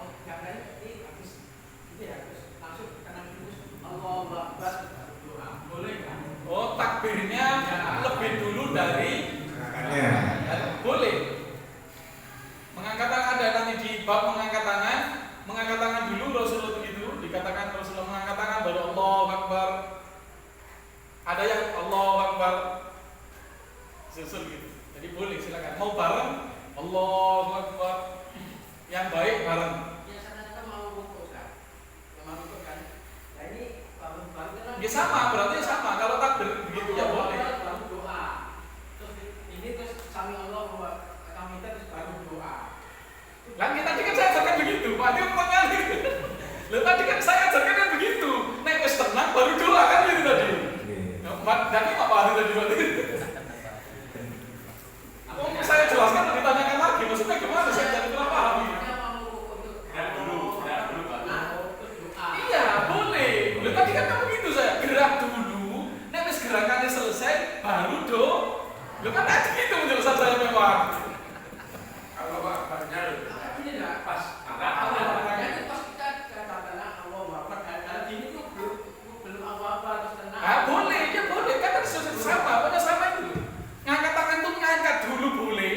Oh, jangan ini habis. Itu ya, terus langsung kanan terus Allahu Akbar. Boleh kan? Oh, takbirnya lebih dulu dari gerakannya. Boleh. Mengangkat tangan ada nanti di bab mengangkat tangan dulu Rasulullah begitu, dikatakan Rasulullah mengangkat tangan baru Allahu Akbar. Ya sama, berarti sama. Kalau takbir begitu ya boleh. Baru doa. Terus ini terus sami Allah bahwa kami terus baru doa. Lah tadi kan saya ajarkan begitu, Pak. Dia pertanyaan gitu. Lah tadi kan saya ajarkan kan begitu. Nek wis tenang baru doa kan gitu tadi. Dan ini apa tadi berarti? Saya jelaskan ditanyakan lagi, maksudnya gimana? Saya jadi kurang paham. Iya, boleh. Lah tadi kan kamu gitu saya gerak dulu. Nek wis gerakannya selesai baru do. Lah kan tadi gitu penjelasan saya memang. Kalau Pak benar, Ini enggak pas. makanya itu pas kita katakan Allah Akbar dan ini tuh belum apa-apa terus tenang. Ah boleh, ya boleh. Kan sama, pokoknya sama itu. Ngangkat tangan tuh ngangkat dulu boleh.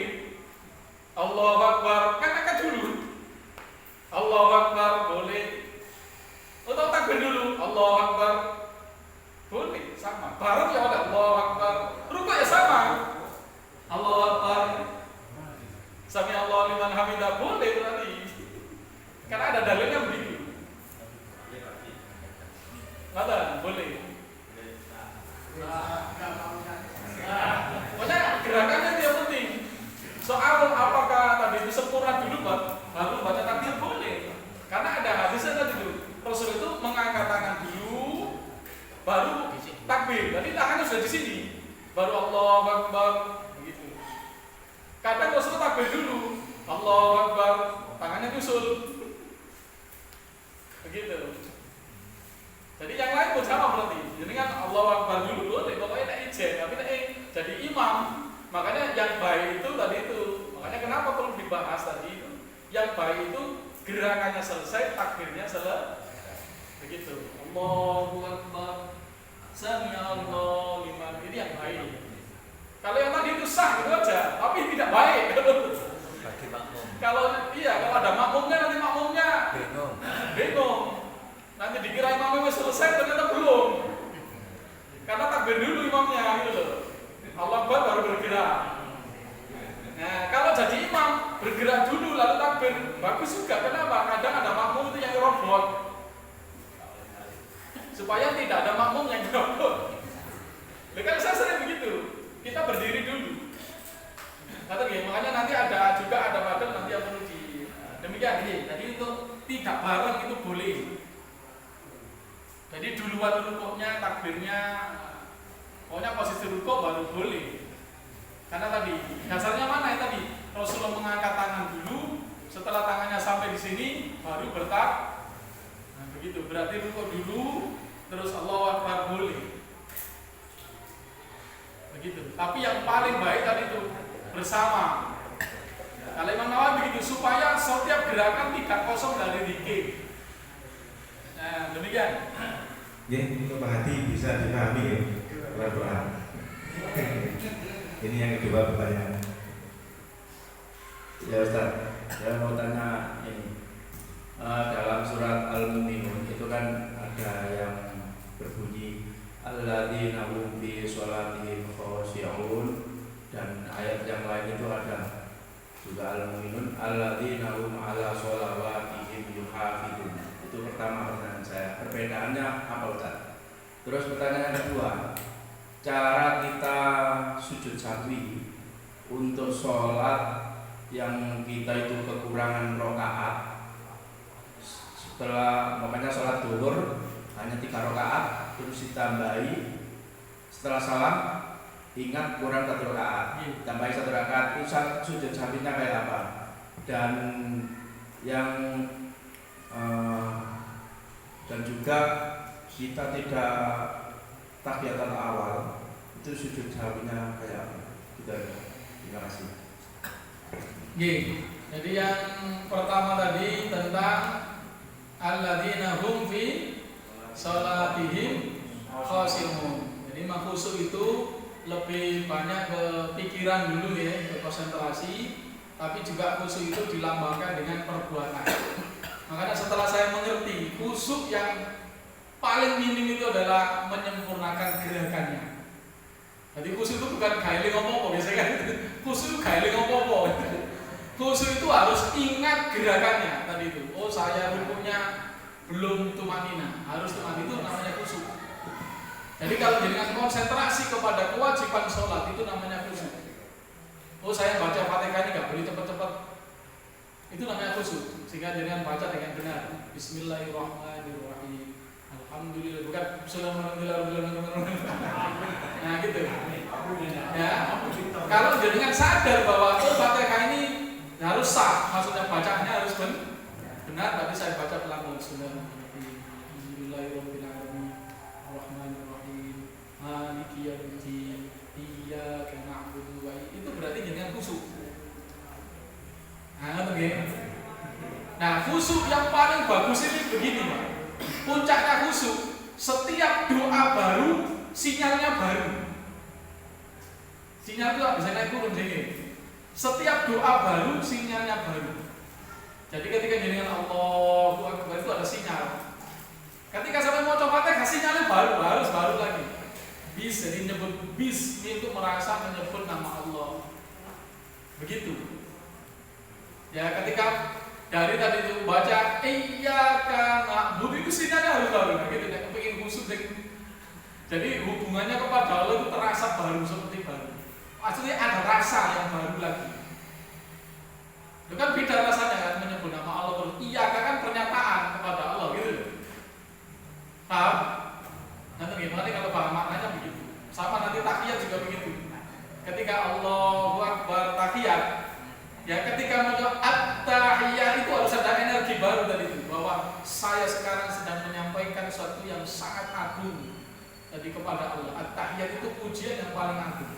Allahu Akbar, kan angkat dulu. Allahu Akbar boleh. Atau takbir dulu. Allahu Akbar boleh, sama. Bareng ya oleh Allahu Akbar. Rukuk ya sama. Allahu Akbar. Sami Allah liman hamidah boleh berarti. Karena ada dalilnya begitu. Ada, boleh. Pokoknya gerakannya dia penting. Soal apakah tadi itu sempurna dulu baru baca takbir boleh. Karena ada hadisnya tadi itu. Rasul itu mengangkat tangan dulu baru takbir. Jadi tangannya sudah di sini. Baru Allahu Akbar begitu. Kadang Rasul takbir dulu. Allahu Akbar, tangannya nyusul. Begitu. Jadi yang lain pun sama berarti. Jadi kan Allahu Akbar dulu boleh, pokoknya nek ijen, tapi nek jadi imam. Makanya yang baik itu tadi itu. Makanya kenapa perlu dibahas tadi itu? Yang baik itu gerakannya selesai, takbirnya selesai. Begitu. Allahu Akbar. Sami Allah liman. Ini yang baik. Kalau yang tadi itu sah gitu aja, tapi tidak baik. Bagi makmum. Kalau ada makmumnya nanti makmumnya bingung. Nanti dikira imamnya selesai ternyata belum. Karena takbir dulu imamnya gitu loh. Allah Akbar baru bergerak. Nah, kalau jadi imam bergerak dulu lalu takbir bagus juga. Kenapa? Kadang ada makmum itu yang robot. Supaya tidak ada makmum yang robot. Kan saya sering begitu. Kita berdiri dulu. Kata dia, makanya nanti ada padel nanti yang perlu di demikian ini. Jadi untuk tidak bareng itu boleh. Jadi duluan rukuknya, takbirnya, pokoknya posisi rukuk baru boleh. Karena tadi dasarnya mana ya tadi? Rasulullah mengangkat tangan dulu, setelah tangannya sampai di sini baru bertak. Nah, begitu. Berarti rukuk dulu, terus Allahu Akbar boleh. Begitu. Tapi yang paling baik tadi itu bersama. Kalau Imam Nawawi begitu supaya setiap gerakan tidak kosong dari zikir. Nah, demikian. Ya, untuk Pak Hadi bisa dipahami ya, pelan-pelan. Ini yang kedua pertanyaan. Ya Ustaz, saya mau tanya ini. Dalam surat Al-Mu'minun itu kan ada yang berbunyi alladzina hum fi sholatihim khashi'un, dan ayat yang lain itu ada juga Al-Mu'minun alladzina hum ala sholawatihim yuhafidun. Itu pertama pertanyaan saya. Perbedaannya apa Ustaz? Terus pertanyaan kedua, cara kita sujud sahwi untuk sholat yang kita itu kekurangan rakaat, setelah makanya sholat duhur hanya 3 rakaat terus ditambahi setelah salam ingat kurang 1 rakaat, tambahi 1 rakaat, itu sujud sahwinya kayak apa? Dan yang dan juga kita tidak tahiyatul awal itu sujud sahwinya kayak apa? Gitu aja. Terima kasih. Jadi yang pertama tadi tentang alladzina hum fi sholatihim khashi'un. Jadi khusyuk itu lebih banyak ke pikiran dulu ya, ke konsentrasi, tapi juga khusyuk itu dilambangkan dengan perbuatan. Makanya setelah saya mengerti khusyuk yang paling minim itu adalah menyempurnakan gerakannya. Jadi khusyuk itu bukan gailing apa-apa biasanya kan. Khusyuk itu gailing apa-apa. Khusyuk itu harus ingat gerakannya tadi itu. Oh saya rukuknya belum tumanina, harus tumanina itu namanya khusyuk. Jadi kalau dengan konsentrasi kepada kewajiban sholat itu namanya khusyuk. Oh saya baca Fatihah ini nggak boleh cepat-cepat. Itu namanya khusyuk. Sehingga dengan baca dengan benar. Bismillahirrahmanirrahim. Alhamdulillah, bukan Bismillahirrahmanirrahim. Nah gitu. Ya. Kalau dengan sadar bahwa Fatihah ini harus sah, maksudnya bacaannya harus benar. Berarti saya baca pelan-pelan. Bismillahirrahmanirrahim. Ar-Rahmanirrahim. Maliki yaumiddin. Iyyaka na'budu wa iyyaka. Itu berarti dengan khusyuk. Nah, khusyuk yang paling bagus ini begini, Pak. Puncaknya khusyuk, setiap doa baru, sinyalnya baru. Sinyal itu bisa naik turun dingin. Setiap doa baru, sinyalnya baru. Jadi ketika jenengan Allahu Akbar itu ada sinyal. Ketika sampai mau coba sinyalnya baru, harus baru lagi. Bis, jadi nyebut bis itu merasa menyebut nama Allah. Begitu. Ya, ketika dari tadi itu baca iyyaka na'budu itu sinyalnya harus baru. Nah, gitu ya, kepengin khusyuk. Jadi hubungannya kepada Allah itu terasa baru seperti baru. Maksudnya ada rasa yang baru lagi. Itu kan beda rasanya kan menyebut nama Allah terus. Iyyaka kan pernyataan kepada Allah gitu. Paham? Nanti gimana kalau paham maknanya begitu. Sama nanti tahiyat juga begitu. Ketika Allahu Akbar tahiyat, ya ketika mau at-tahiyat itu harus ada energi baru tadi itu, bahwa saya sekarang sedang menyampaikan sesuatu yang sangat agung tadi kepada Allah. At-tahiyat itu pujian yang paling agung.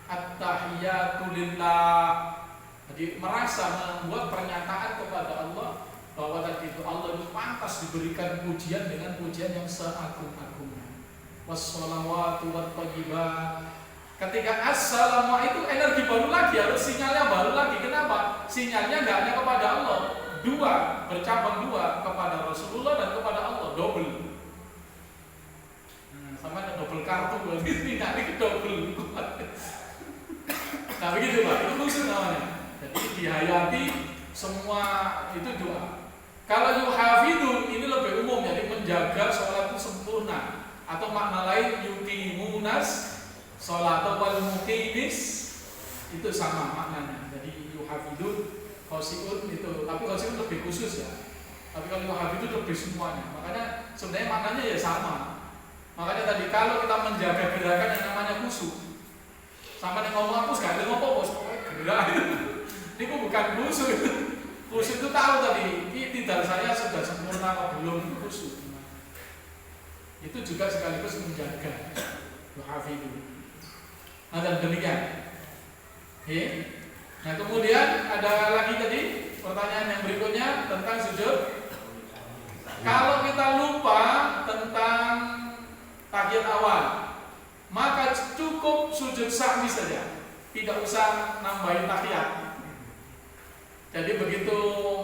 At-tahiyatu lillah. Jadi merasa membuat pernyataan kepada Allah bahwa tadi itu Allah itu pantas diberikan pujian dengan pujian yang seagung-agungnya. Wassalawatu watthayyibah. Ketika assalamu itu energi baru lagi, harus sinyalnya baru lagi. Kenapa? Sinyalnya nggak hanya kepada Allah, dua, bercabang dua, kepada Rasulullah dan kepada Allah, double. Sama ada double kartu, tidak ini double. Nah begitu Pak, itu khusus namanya. Jadi dihayati semua itu doa. Kalau yuhafidun ini lebih umum, jadi menjaga sholat itu sempurna. Atau makna lain yuqimunas sholat atau wal muqimis itu sama maknanya. Jadi yuhafidun, khosiun itu, tapi khosiun lebih khusus ya. Tapi kalau yuhafidun lebih semuanya. Makanya sebenarnya maknanya ya sama. Makanya tadi kalau kita menjaga gerakan yang namanya khusyuk, sama yang ngomong aku sekali ngomong bos, gerak ini bukan khusyuk. Khusyuk itu tahu tadi, tidak saya sudah sempurna atau belum, itu khusyuk. Itu juga sekaligus menjaga yuhafidun. Nah dan demikian. Nah kemudian ada lagi tadi pertanyaan yang berikutnya tentang sujud. Kalau kita lupa tentang tahiyat awal, maka cukup sujud sahwi saja, tidak usah nambahin tahiyat. Jadi begitu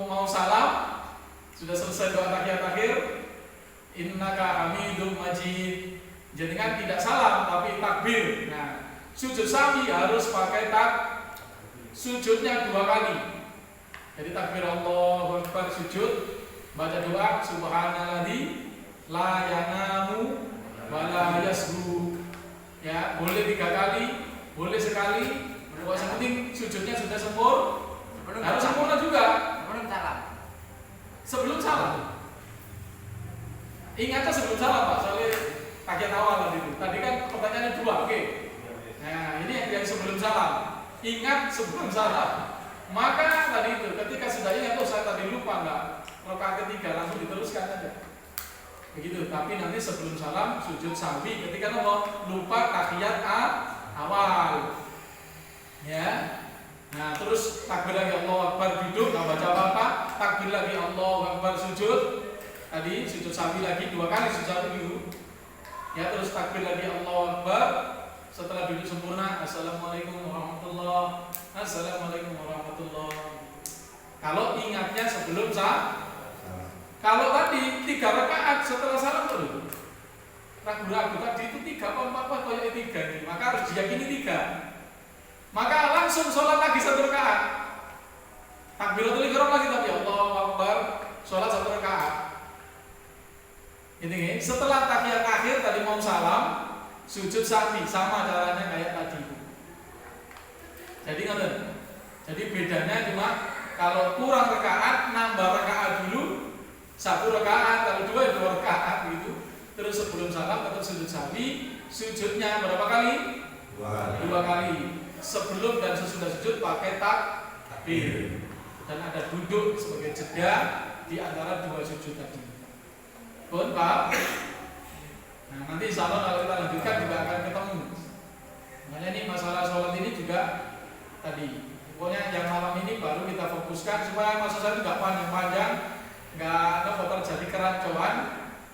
mau salam, sudah selesai doa tahiyat akhir, innaka hamidum majid, jangan tidak salam tapi takbir. Nah sujud sahwi harus pakai sujudnya dua kali. Jadi takbir Allahu Akbar sujud, baca doa subhanalladzi la yanamu wa la yasbu. Ya, boleh 3 kali, boleh sekali. Yang penting sujudnya sudah sempurna. Harus sempurna juga. Sebelum salam. Ingatnya sebelum salam Pak, soalnya kajian awal tadi itu. Tadi kan pertanyaannya 2, oke. Nah, ini yang sebelum salam. Ingat sebelum salam. Maka tadi itu, ketika sudah ingat, saya tadi lupa enggak, rakaat ketiga langsung diteruskan aja. Begitu, tapi nanti sebelum salam sujud sahwi ketika lupa tahiyat awal. Ya. Nah, terus takbir lagi Allahu Akbar duduk, enggak baca apa-apa, takbir lagi Allahu Akbar sujud. Tadi sujud sahwi lagi 2 kali sujud sahwi dulu. Ya, terus takbir lagi Allahu Akbar. Setelah duduk sempurna, Assalamualaikum warahmatullahi wabarakatuh. Assalamualaikum warahmatullahi wabarakatuh. Kalau ingatnya sebelum salam. Kalau tadi 3 rakaat setelah salam dulu, ragu-ragu tadi itu 3 apa kayak 3 ini, maka harus diyakini 3. Maka langsung sholat lagi 1 rakaat. Takbiratul ihram lagi tapi Allahu Akbar, sholat 1 rakaat. Ini setelah tahiyat akhir tadi mau salam, sujud sami, sama caranya kayak tadi. Jadi ngerti? Jadi bedanya cuma kalau kurang rakaat nambah rakaat dulu 1 rakaat, kalau 2 rakaat gitu. Terus sebelum salam tetap sujud sami, sujudnya berapa kali? 2 kali. Sebelum dan sesudah sujud pakai takbir. Dan ada duduk sebagai jeda di antara 2 sujud tadi. Pun paham? Nah, nanti insya Allah kalau kita lanjutkan juga akan ketemu. Makanya ini masalah sholat ini juga tadi. Pokoknya yang malam ini baru kita fokuskan supaya masa saya nggak panjang-panjang, nggak terjadi kerancuan.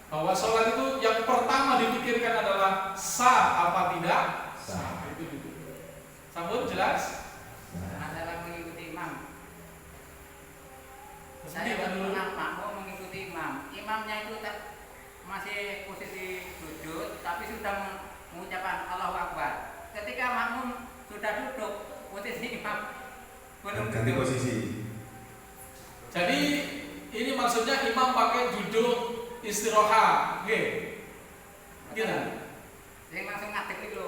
Bahwa sholat itu yang pertama dipikirkan adalah sah apa tidak sah. Itu dulu. Sambut jelas? Adalah mengikuti imam. Saya Saya makmum mengikuti imam. Imamnya itu masih posisi sujud, tapi sudah mengucapkan Allahu Akbar. Ketika makmum sudah duduk, posisi imam belum ganti duduk. posisi. Jadi ini maksudnya imam pakai duduk istirahat, oke? Gimana? Saya langsung ngadeg itu,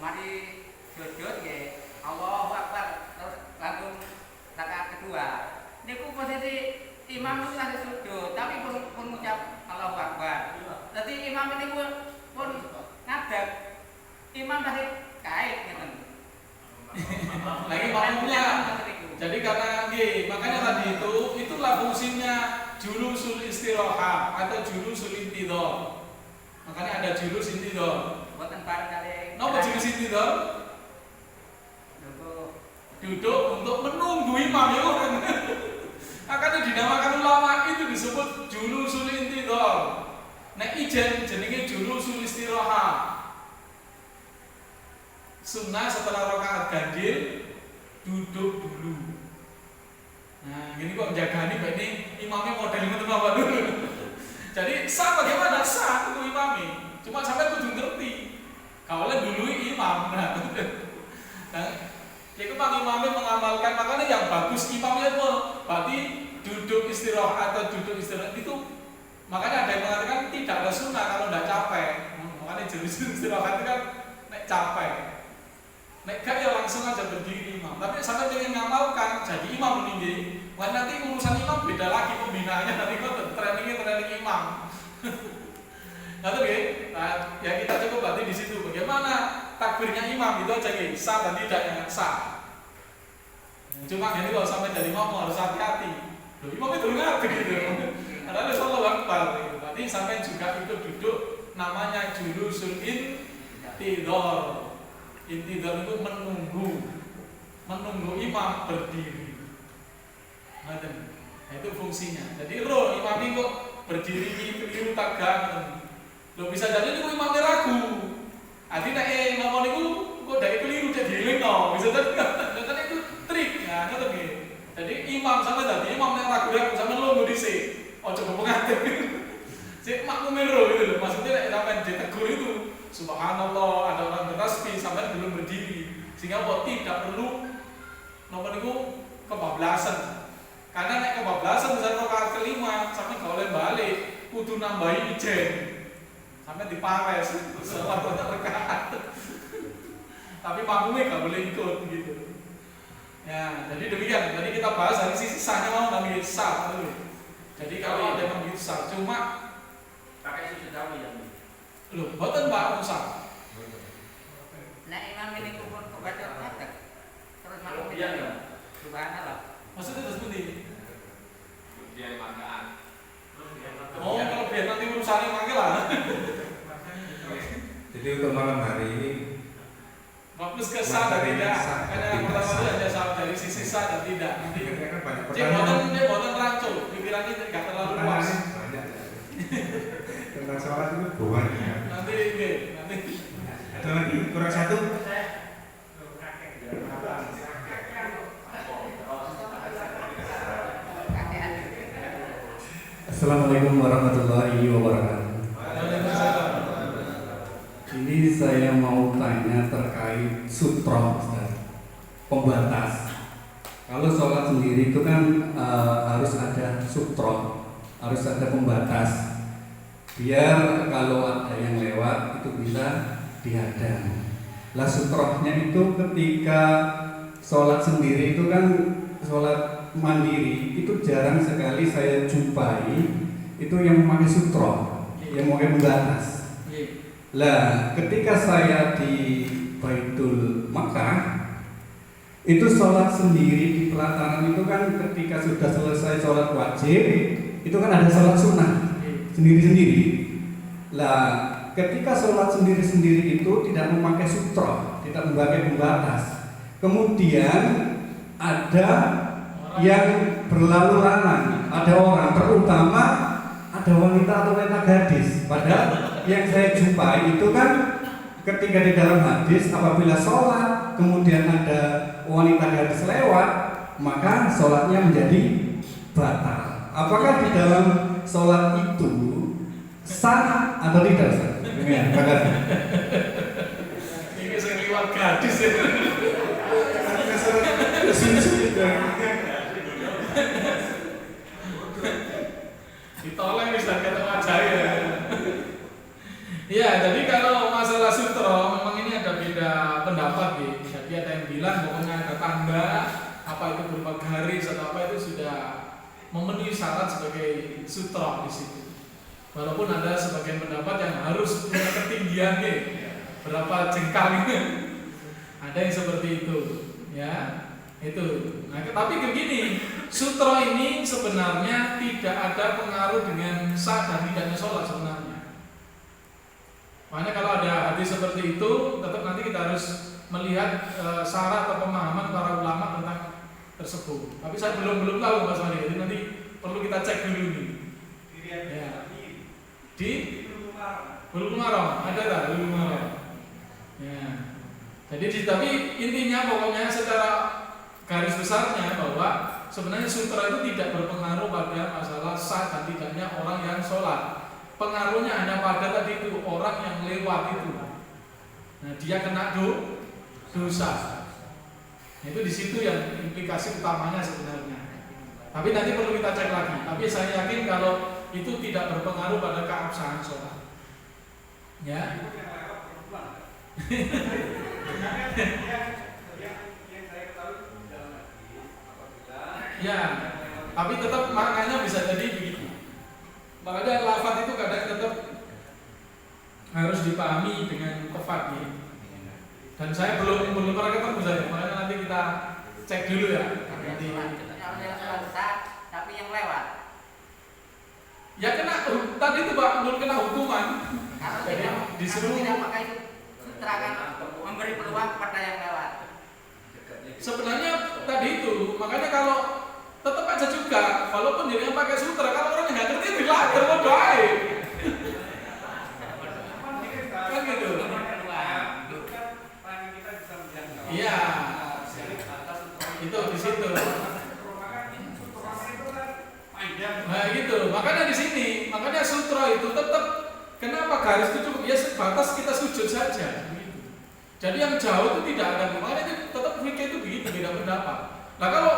mari sujud, Allahu Akbar, terus langsung rakaat kedua. Niku posisi imam itu masih sujud, tapi pun mengucap Allahu Akbar. Jadi imam ini pun ngadeg, imam masih kait gitu. Lagi makmumnya. Jadi karena makanya tadi itulah fungsinya julusul istirahat atau julusul intidhar. Makanya ada julus intidhar. Buatan bareng kali. Napa julus intidhar? Duduk untuk menunggu imam ya kan. Makanya dinamakan ulama itu disebut julusul intidhar. Nek ijen jenenge julusul istirahat. Sunnah setelah rakaat ganjil duduk dulu. Nah, gini kok jagani Pak ini imamnya model ngoten apa dulu. Jadi sah bagaimana sah itu imamnya. Cuma sampai kudu ngerti. Kalau dulu imam. Nah, itu Pak imamnya mengamalkan, makanya yang bagus imamnya itu berarti duduk istirahat atau duduk istirahat itu. Makanya ada yang mengatakan tidak ada sunnah kalau tidak capek. Makanya jenis istirahat itu kan capek. Nek gak ya langsung aja berdiri imam. Tapi sampai pengen ngamalkan jadi imam meninggi. Wah nanti urusan imam beda lagi pembinaannya, nanti kok training imam. Nanti nah, ya kita cukup berarti di situ. Bagaimana takbirnya imam itu aja sah dan tidaknya sah. Cuma ini kalau sampai jadi imam harus hati-hati. Loh, imam itu ngerti gitu. Padahal Allahu Akbar gitu. Berarti sampai juga itu duduk namanya julusul intidhar. Intidhar itu menunggu imam berdiri. Nah, itu fungsinya. Jadi roh imam itu kok berdiri keliru tagak. Lo bisa jadi itu imamnya ragu. Artinya ngomong itu kok dari keliru jadi lino. Bisa jadi kan itu trik. Nah, ngoten nggih. Jadi imam sama tadi imam yang ragu-ragu sama lo dhisik. Oh coba pengatur. Sik makmumin roh gitu loh. Maksudnya nek sampean ditegur itu subhanallah, ada orang bertasbih sampai belum berdiri, sehingga kok tidak perlu nomor itu kebablasan. Karena nek kebablasan misalnya rakaat kelima sampai gak oleh balik, kudu nambahi ijen, sampai dipares sholat rakaat. Tapi makmumnya gak boleh ikut gitu. Ya, jadi demikian. Jadi kita bahas dari sisi sahnya mau nanti sah dulu. Jadi kalau ada yang begitu sah, cuma Pakai susu dawi ya. loh, boten Pak Musa. Nah imam ini pun kebaca ngadeg. Terus makmum itu subhanallah. Maksudnya terus pundi? Dia makan. Oh, kalau biar nanti urusannya manggil lah. Jadi untuk malam hari ini Fokus ke sah dan tidak. Karena yang pertama itu hanya sah dari sisi sah dan tidak. Nanti kan banyak dia boten rancu, pikirannya tidak terlalu luas. Banyak. Tentang sholat itu banyak. Nanti Ada lagi kurang satu. Assalamualaikum warahmatullahi wabarakatuh. Ini saya mau tanya terkait sutra, Ustaz. Pembatas. Kalau sholat sendiri itu kan harus ada sutra, harus ada pembatas. Biar kalau ada yang lewat itu bisa dihadang. Lah sutrohnya itu ketika sholat sendiri itu kan sholat mandiri itu jarang sekali saya jumpai itu yang memakai sutroh, yang memakai pembatas. Lah ketika saya di Baitul Makkah itu sholat sendiri di pelataran itu kan ketika sudah selesai sholat wajib itu kan ada sholat sunnah sendiri-sendiri. Lah ketika sholat sendiri-sendiri itu tidak memakai sutroh, tidak memakai pembatas. Kemudian ada yang berlalu lalang, ada orang, terutama ada wanita atau wanita gadis. Padahal yang saya jumpai itu kan ketika di dalam hadis apabila sholat kemudian ada wanita gadis lewat maka sholatnya menjadi batal. Apakah di dalam sholat itu sah atau tidak sah? Ya, terima kasih. Ini saya lewat gadis ya. Ditolak bisa kata wajah ya. Ya, jadi kalau masalah sutro memang ini ada beda pendapat ya. Jadi ada yang bilang pokoknya ada tanda apa itu berupa garis atau apa itu sudah memenuhi syarat sebagai sutro di situ. Walaupun ada sebagian pendapat yang harus punya ketinggian nih, berapa jengkal ini. Ada yang seperti itu, ya. Itu. Nah, tapi begini, sutro ini sebenarnya tidak ada pengaruh dengan sah dan tidaknya sholat sebenarnya. Makanya kalau ada hadis seperti itu, tetap nanti kita harus melihat syarat atau pemahaman para ulama tentang tersebut. Tapi saya belum tahu Mas Wali, jadi nanti perlu kita cek dulu nih. Ya. Di Bulughul Maram ada tak Bulughul Maram? Ya. Jadi tapi intinya pokoknya secara garis besarnya bahwa sebenarnya sutra itu tidak berpengaruh pada masalah sah dan tidaknya orang yang sholat. Pengaruhnya hanya pada tadi itu orang yang lewat itu. Nah dia kena dosa. Itu di situ yang implikasi utamanya sebenarnya. Tapi nanti perlu kita cek lagi. Tapi saya yakin kalau itu tidak berpengaruh pada keabsahan sholat. Ya. Ya, tapi tetap maknanya bisa jadi begitu. Makanya lafaz itu kadang tetap harus dipahami dengan tepat ya. Dan saya belum pernah ketemu saya, makanya nanti kita cek dulu ya. Nanti. Tapi yang lewat. Ya kena tadi itu Pak, belum kena hukuman. Jadi disuruh tidak pakai sutra kan memberi peluang kepada yang lewat. Sebenarnya tadi itu, makanya kalau tetap aja juga, walaupun dirinya pakai sutra, kalau orang yang nggak ngerti dilanggar mau doain. Kan gitu. Iya. Itu di situ. Nah gitu, makanya di sini, makanya sutra itu tetap kenapa garis itu cukup ya sebatas kita sujud saja. Begitu. Jadi yang jauh itu tidak ada, makanya itu tetap fikih itu begitu beda pendapat. Nah kalau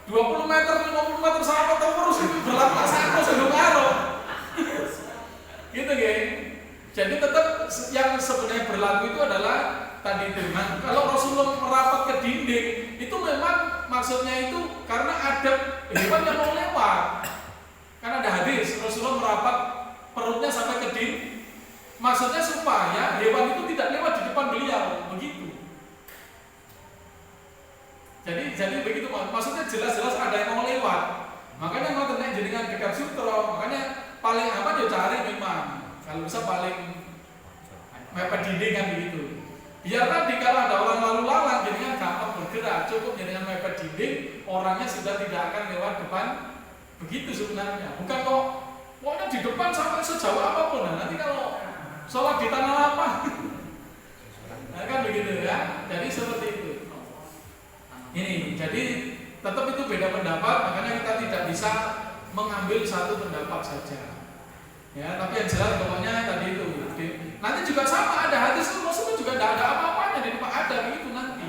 20 meter, 50 meter sama terus itu berlaku satu sebelum arah. Gitu geng. Jadi tetap yang sebenarnya berlaku itu adalah tadi itu. Nah, kalau Rasulullah merapat ke dinding itu memang maksudnya itu karena ada hewan yang mau lewat. Kan ada hadis Rasulullah merapat perutnya sampai ke dinding. Maksudnya supaya hewan itu tidak lewat di depan beliau, begitu. Jadi begitu maksudnya jelas-jelas ada yang mau lewat. Makanya mau tenek jenengan dekat sutro, makanya paling aman ya cari memang. Kalau bisa paling mepet dinding kan begitu. Biar tadi kalau ada orang lalu lalang jenengan gampang bergerak, cukup jenengan mepet dinding, orangnya sudah tidak akan lewat depan. Begitu sebenarnya. Bukan kok pokoknya di depan sampai sejauh apapun. Nah, nanti kalau sholat di tanah lapang. Nah kan begitu ya. Jadi seperti itu. Ini, jadi tetap itu beda pendapat, makanya kita tidak bisa mengambil satu pendapat saja. Ya, tapi yang jelas pokoknya tadi itu. Nanti juga sama ada hadis Rasulullah juga tidak ada apa-apanya di depan ada begitu nanti.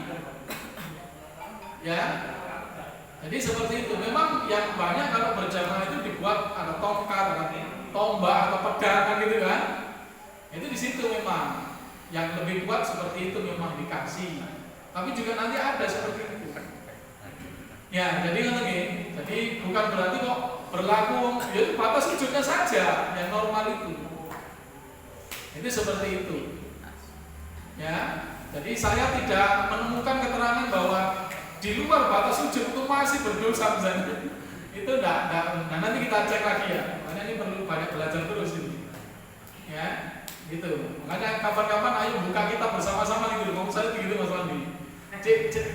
Ya. Jadi seperti itu. Memang yang banyak kalau berjamaah itu dibuat ada tongkat, ada tombak atau pedang kan gitu kan. Itu di situ memang. yang lebih kuat seperti itu memang dikasih. Tapi juga nanti ada seperti itu. Ya, jadi jadi bukan berarti kok berlaku ya batas sujudnya saja yang normal itu. Itu seperti itu. Ya, jadi saya tidak menemukan keterangan bahwa di luar batas sujud itu masih berdosa misalnya. Itu enggak. Nah, nanti kita cek lagi ya. Makanya ini perlu banyak belajar terus ini. Ya, gitu. Makanya kapan-kapan ayo buka kitab bersama-sama gitu. Mau saya begitu Mas Wandi.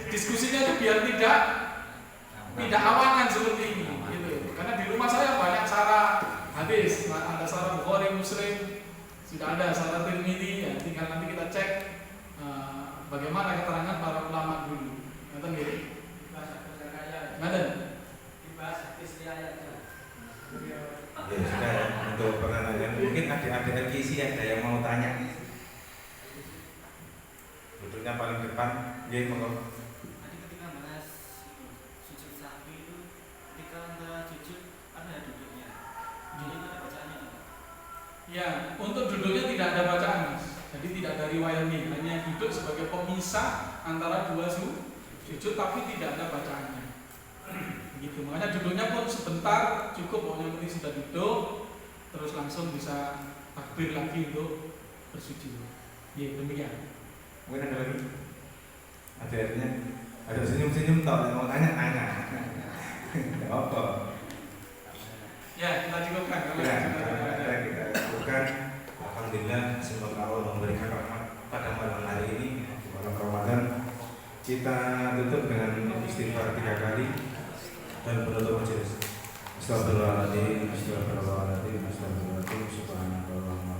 Diskusinya itu biar tidak awangan seperti ini gitu. Karena di rumah saya banyak syarah hadis, ada syarah Bukhari, Muslim, sudah ada syarah Tirmidzi ya, tinggal nanti kita cek bagaimana keterangan para ulama dulu. Ngaten nggih. Ngaten. Ya sudah ya, untuk pertanyaan mungkin adik-adik kisi ada yang mau tanya. Duduknya paling depan, dia mau. Tadi ketika bahas sujud sahwi itu, ketika antara sujud ada duduknya. Jadi itu ada bacaannya. Ya, untuk duduknya tidak ada bacaan, Mas. Jadi tidak ada riwayatnya, hanya duduk sebagai pemisah antara dua sujud, tapi tidak ada bacaannya. Gitu. Makanya duduknya pun sebentar cukup, pokoknya penting sudah duduk, terus langsung bisa takbir lagi untuk bersujud. Ya, demikian. Mungkin ada lagi? Ada senyum-senyum tau yang mau tanya. Tidak apa. Ya, kita cukupkan. Ya, kita lakukan. Alhamdulillah, semoga Allah memberikan rahmat pada malam hari ini, malam Ramadan. Kita tutup dengan istighfar 3 kali dan penutup majelis. Astagfirullahaladzim, astagfirullahaladzim, astagfirullahaladzim, subhanallah.